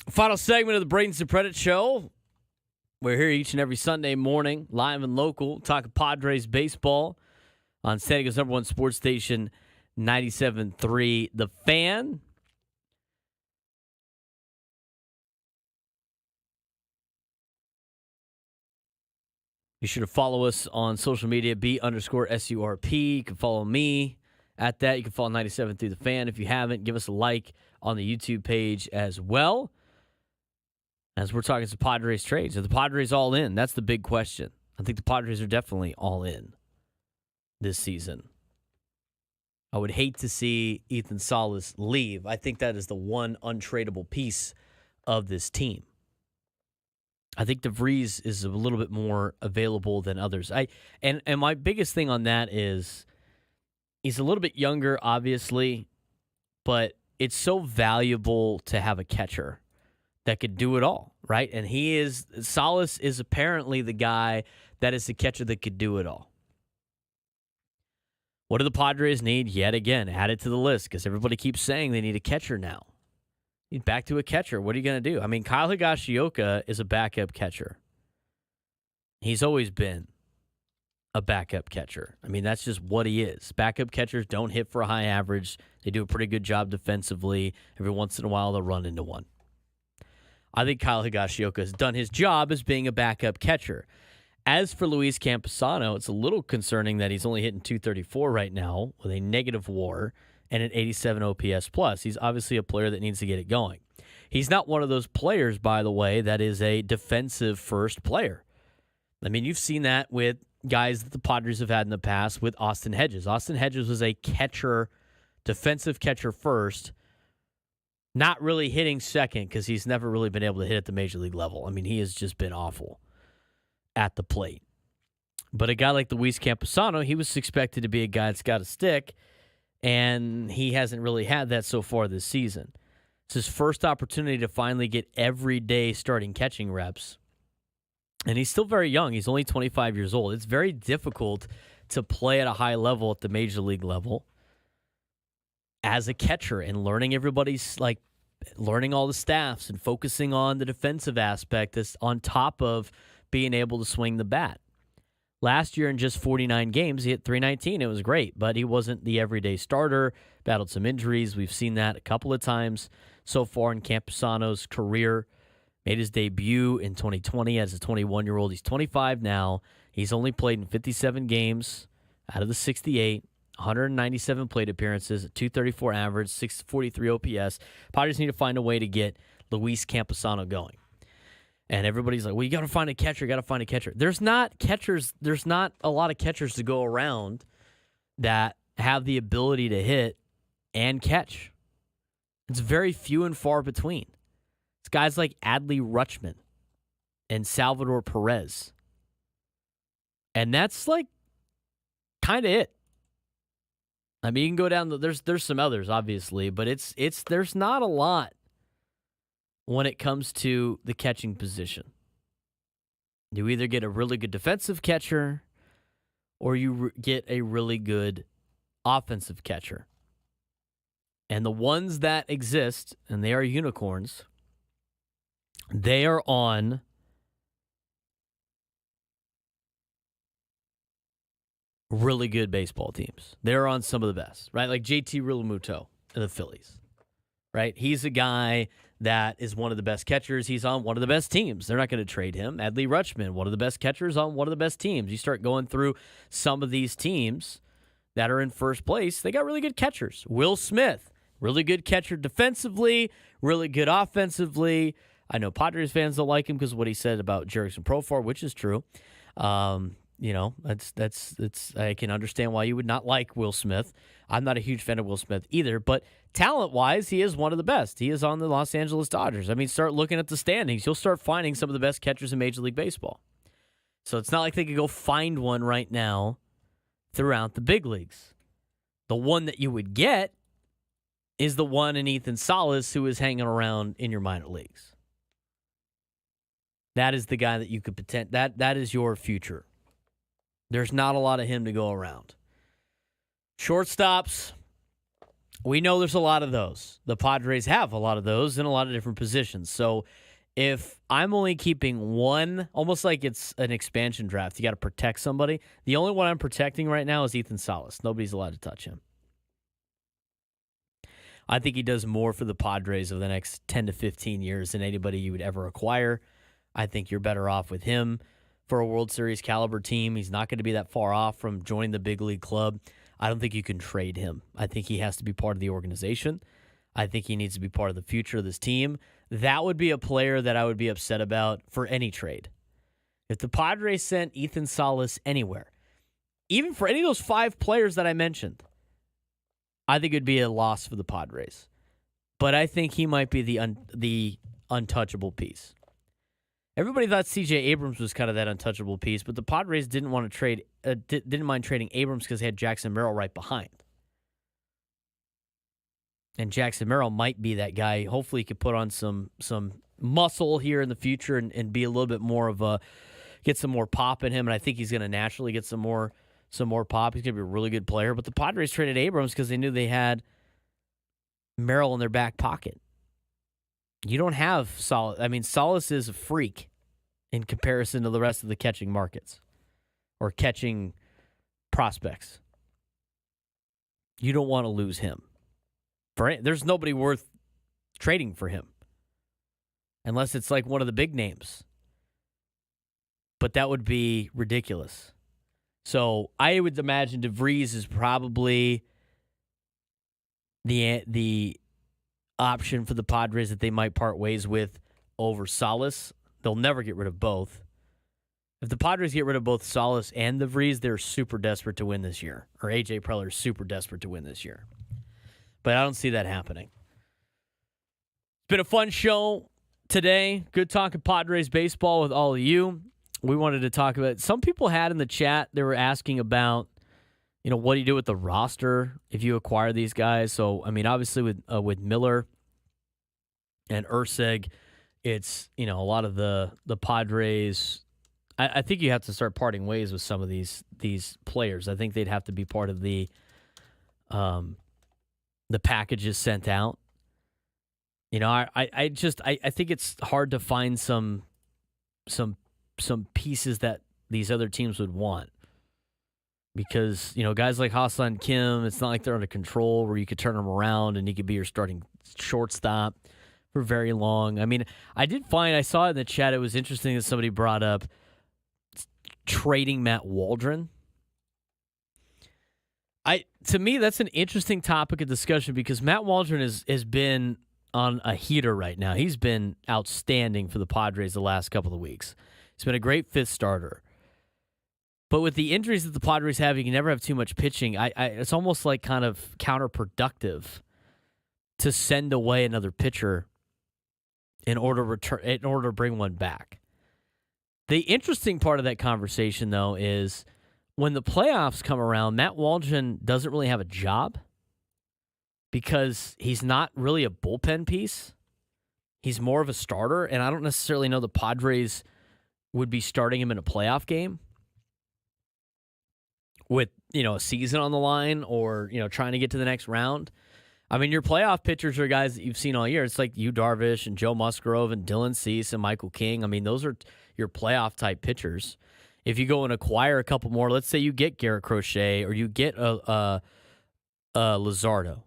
Final segment of the Braden Surprenant Show. We're here each and every Sunday morning, live and local, talking Padres baseball on San Diego's #1 sports station, 97.3 The Fan. Be sure to follow us on social media, B_SURP. You can follow me at that. You can follow 97.3 The Fan. If you haven't, give us a like on the YouTube page as well. As we're talking some Padres trades. Are the Padres all in? That's the big question. I think the Padres are definitely all in this season. I would hate to see Ethan Salas leave. I think that is the one untradeable piece of this team. I think DeVries is a little bit more available than others. And my biggest thing on that is he's a little bit younger, obviously, but it's so valuable to have a catcher that could do it all, right? And Salas is apparently the guy that is the catcher that could do it all. What do the Padres need? Yet again, add it to the list because everybody keeps saying they need a catcher now. Need back to a catcher. What are you going to do? I mean, Kyle Higashioka is a backup catcher. He's always been a backup catcher. I mean, that's just what he is. Backup catchers don't hit for a high average. They do a pretty good job defensively. Every once in a while, they'll run into one. I think Kyle Higashioka has done his job as being a backup catcher. As for Luis Campusano, it's a little concerning that he's only hitting .234 right now with a negative WAR and an 87 OPS plus. He's obviously a player that needs to get it going. He's not one of those players, by the way, that is a defensive first player. I mean, you've seen that with guys that the Padres have had in the past with Austin Hedges. Austin Hedges was a catcher, defensive catcher first, not really hitting second because he's never really been able to hit at the major league level. I mean, he has just been awful at the plate. But a guy like Luis Campusano, he was expected to be a guy that's got a stick, and he hasn't really had that so far this season. It's his first opportunity to finally get everyday starting catching reps. And he's still very young. He's only 25 years old. It's very difficult to play at a high level at the major league level as a catcher and learning learning all the staffs and focusing on the defensive aspect that's on top of being able to swing the bat. Last year in just 49 games, he hit .319. It was great, but he wasn't the everyday starter, battled some injuries. We've seen that a couple of times so far in Campusano's career. Made his debut in 2020 as a 21-year-old. He's 25 now. He's only played in 57 games out of the 68, 197 plate appearances, a .234 average, 643 OPS. Padres need to find a way to get Luis Campusano going. And everybody's like, well, you got to find a catcher, There's not a lot of catchers to go around that have the ability to hit and catch. It's very few and far between. It's guys like Adley Rutschman and Salvador Perez. And that's kind of it. I mean, you can go down, there's some others, obviously, but there's not a lot when it comes to the catching position. You either get a really good defensive catcher or you get a really good offensive catcher. And the ones that exist, and they are unicorns, they are on really good baseball teams. They're on some of the best, right? Like JT Realmuto in the Phillies, right? He's a guy that is one of the best catchers. He's on one of the best teams. They're not going to trade him. Adley Rutschman, one of the best catchers on one of the best teams. You start going through some of these teams that are in first place, they got really good catchers. Will Smith, really good catcher defensively, really good offensively. I know Padres fans don't like him because of what he said about Jerickson Profar, which is true. That's I can understand why you would not like Will Smith. I'm not a huge fan of Will Smith either, but talent-wise, he is one of the best. He is on the Los Angeles Dodgers. I mean, start looking at the standings. You'll start finding some of the best catchers in Major League Baseball. So it's not like they could go find one right now throughout the big leagues. The one that you would get is the one in Ethan Salas who is hanging around in your minor leagues. That is the guy that you could pretend that is your future. There's not a lot of him to go around. Shortstops, We know there's a lot of those. The Padres have a lot of those in a lot of different positions. So if I'm only keeping one, almost like it's an expansion draft, you got to protect somebody. The only one I'm protecting right now is Ethan Salas. Nobody's allowed to touch him. I think he does more for the Padres over the next 10 to 15 years than anybody you would ever acquire. I think you're better off with him for a World Series caliber team. He's not going to be that far off from joining the big league club. I don't think you can trade him. I think he has to be part of the organization. I think he needs to be part of the future of this team. That would be a player that I would be upset about for any trade. If the Padres sent Ethan Salas anywhere, even for any of those 5 players that I mentioned, I think it would be a loss for the Padres. But I think he might be the untouchable piece. Everybody thought C.J. Abrams was kind of that untouchable piece, but the Padres didn't want to trade, didn't mind trading Abrams because they had Jackson Merrill right behind. And Jackson Merrill might be that guy. Hopefully, he could put on some muscle here in the future and be a little bit more of a, get some more pop in him. And I think he's going to naturally get some more pop. He's going to be a really good player. But the Padres traded Abrams because they knew they had Merrill in their back pocket. You don't have Salas. I mean, Salas is a freak in comparison to the rest of the catching markets or catching prospects. You don't want to lose him. There's nobody worth trading for him unless it's like one of the big names. But that would be ridiculous. So I would imagine DeVries is probably the option for the Padres that they might part ways with over Salas. They'll never get rid of both. If the Padres get rid of both Salas and DeVries, they're super desperate to win this year. Or AJ Preller is super desperate to win this year. But I don't see that happening. It's been a fun show today. Good talking Padres baseball with all of you. We wanted to talk about, some people had in the chat, they were asking about, what do you do with the roster if you acquire these guys? So, I mean, obviously with Miller and Urseg, it's, a lot of the Padres. I think you have to start parting ways with some of these players. I think they'd have to be part of the packages sent out. I think it's hard to find some pieces that these other teams would want. Because, guys like Hassan Kim, it's not like they're under control where you could turn them around and he could be your starting shortstop for very long. I mean, I saw in the chat, it was interesting that somebody brought up trading Matt Waldron. To me, that's an interesting topic of discussion because Matt Waldron has been on a heater right now. He's been outstanding for the Padres the last couple of weeks. He's been a great 5th starter. But with the injuries that the Padres have, you can never have too much pitching. It's almost like kind of counterproductive to send away another pitcher in order to bring one back. The interesting part of that conversation, though, is when the playoffs come around, Matt Waldron doesn't really have a job because he's not really a bullpen piece. He's more of a starter, and I don't necessarily know the Padres would be starting him in a playoff game with, a season on the line or, trying to get to the next round. I mean, your playoff pitchers are guys that you've seen all year. It's like Yu Darvish and Joe Musgrove and Dylan Cease and Michael King. I mean, those are your playoff-type pitchers. If you go and acquire a couple more, let's say you get Garrett Crochet or you get a Luzardo.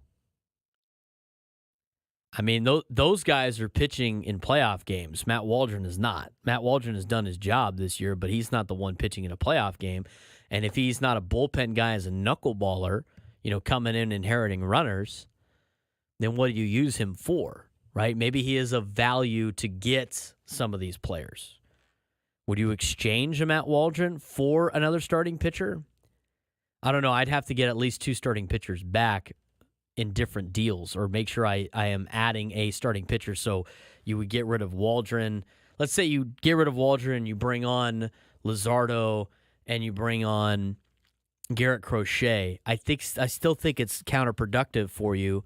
I mean, those guys are pitching in playoff games. Matt Waldron is not. Matt Waldron has done his job this year, but he's not the one pitching in a playoff game. And if he's not a bullpen guy as a knuckleballer, coming in inheriting runners, then what do you use him for, right? Maybe he is of value to get some of these players. Would you exchange a Matt Waldron for another starting pitcher? I don't know. I'd have to get at least 2 starting pitchers back in different deals or make sure I am adding a starting pitcher. So you would get rid of Waldron. Let's say you get rid of Waldron, you bring on Luzardo, and you bring on Garrett Crochet. I still think it's counterproductive for you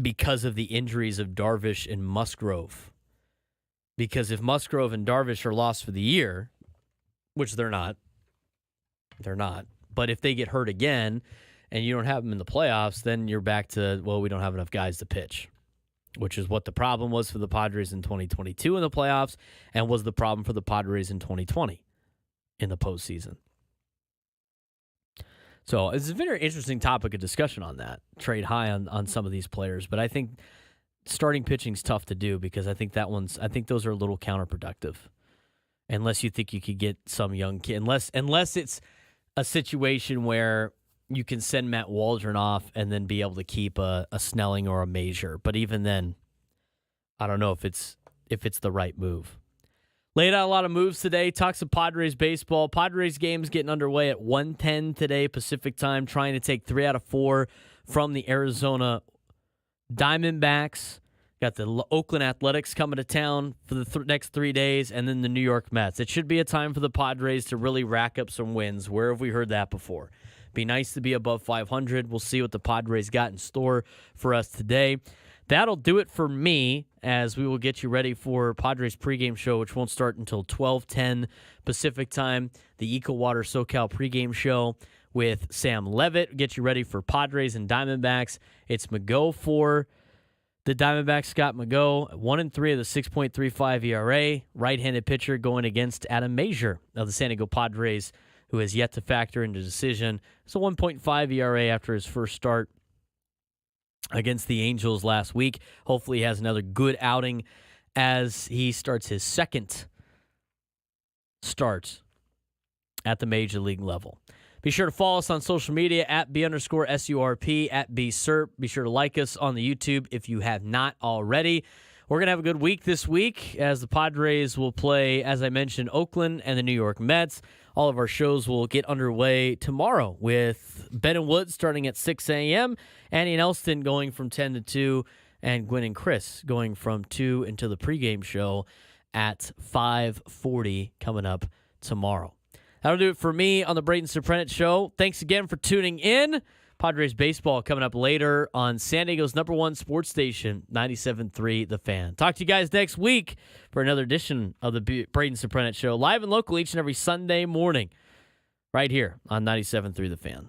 because of the injuries of Darvish and Musgrove. Because if Musgrove and Darvish are lost for the year, which they're not, but if they get hurt again and you don't have them in the playoffs, then you're back to, well, we don't have enough guys to pitch, which is what the problem was for the Padres in 2022 in the playoffs and was the problem for the Padres in 2020 in the postseason. So it's a very interesting topic of discussion on that, trade high on some of these players. But I think starting pitching is tough to do because I think those are a little counterproductive. Unless you think you could get some young kid, unless it's a situation where you can send Matt Waldron off and then be able to keep a Snelling or a Major. But even then, I don't know if it's the right move. Laid out a lot of moves today. Talks of Padres baseball. Padres game's getting underway at 1:10 today Pacific time, trying to take 3 out of 4 from the Arizona Diamondbacks. Got the Oakland Athletics coming to town for the next 3 days, and then the New York Mets. It should be a time for the Padres to really rack up some wins. Where have we heard that before? Be nice to be above 500. We'll see what the Padres got in store for us today. That'll do it for me, as we will get you ready for Padres pregame show, which won't start until 12:10 Pacific time. The EcoWater SoCal pregame show with Sam Levitt. Get you ready for Padres and Diamondbacks. It's Mago for the Diamondbacks. Scott Mago, 1-3 of the 6.35 ERA. Right-handed pitcher going against Adam Major of the San Diego Padres, who has yet to factor into decision. It's a 1.5 ERA after his first start against the Angels last week. Hopefully he has another good outing as he starts his second start at the major league level. Be sure to follow us on social media at B_SURP, at BSURP. Be sure to like us on the YouTube if you have not already. We're going to have a good week this week as the Padres will play, as I mentioned, Oakland and the New York Mets. All of our shows will get underway tomorrow with Ben and Wood starting at 6 a.m., Annie and Elston going from 10 to 2, and Gwen and Chris going from 2 until the pregame show at 5:40 coming up tomorrow. That'll do it for me on the Braden Surprenant Show. Thanks again for tuning in. Padres baseball coming up later on San Diego's #1 sports station, 97.3 The Fan. Talk to you guys next week for another edition of the Braden Surprenant Show, live and local each and every Sunday morning, right here on 97.3 The Fan.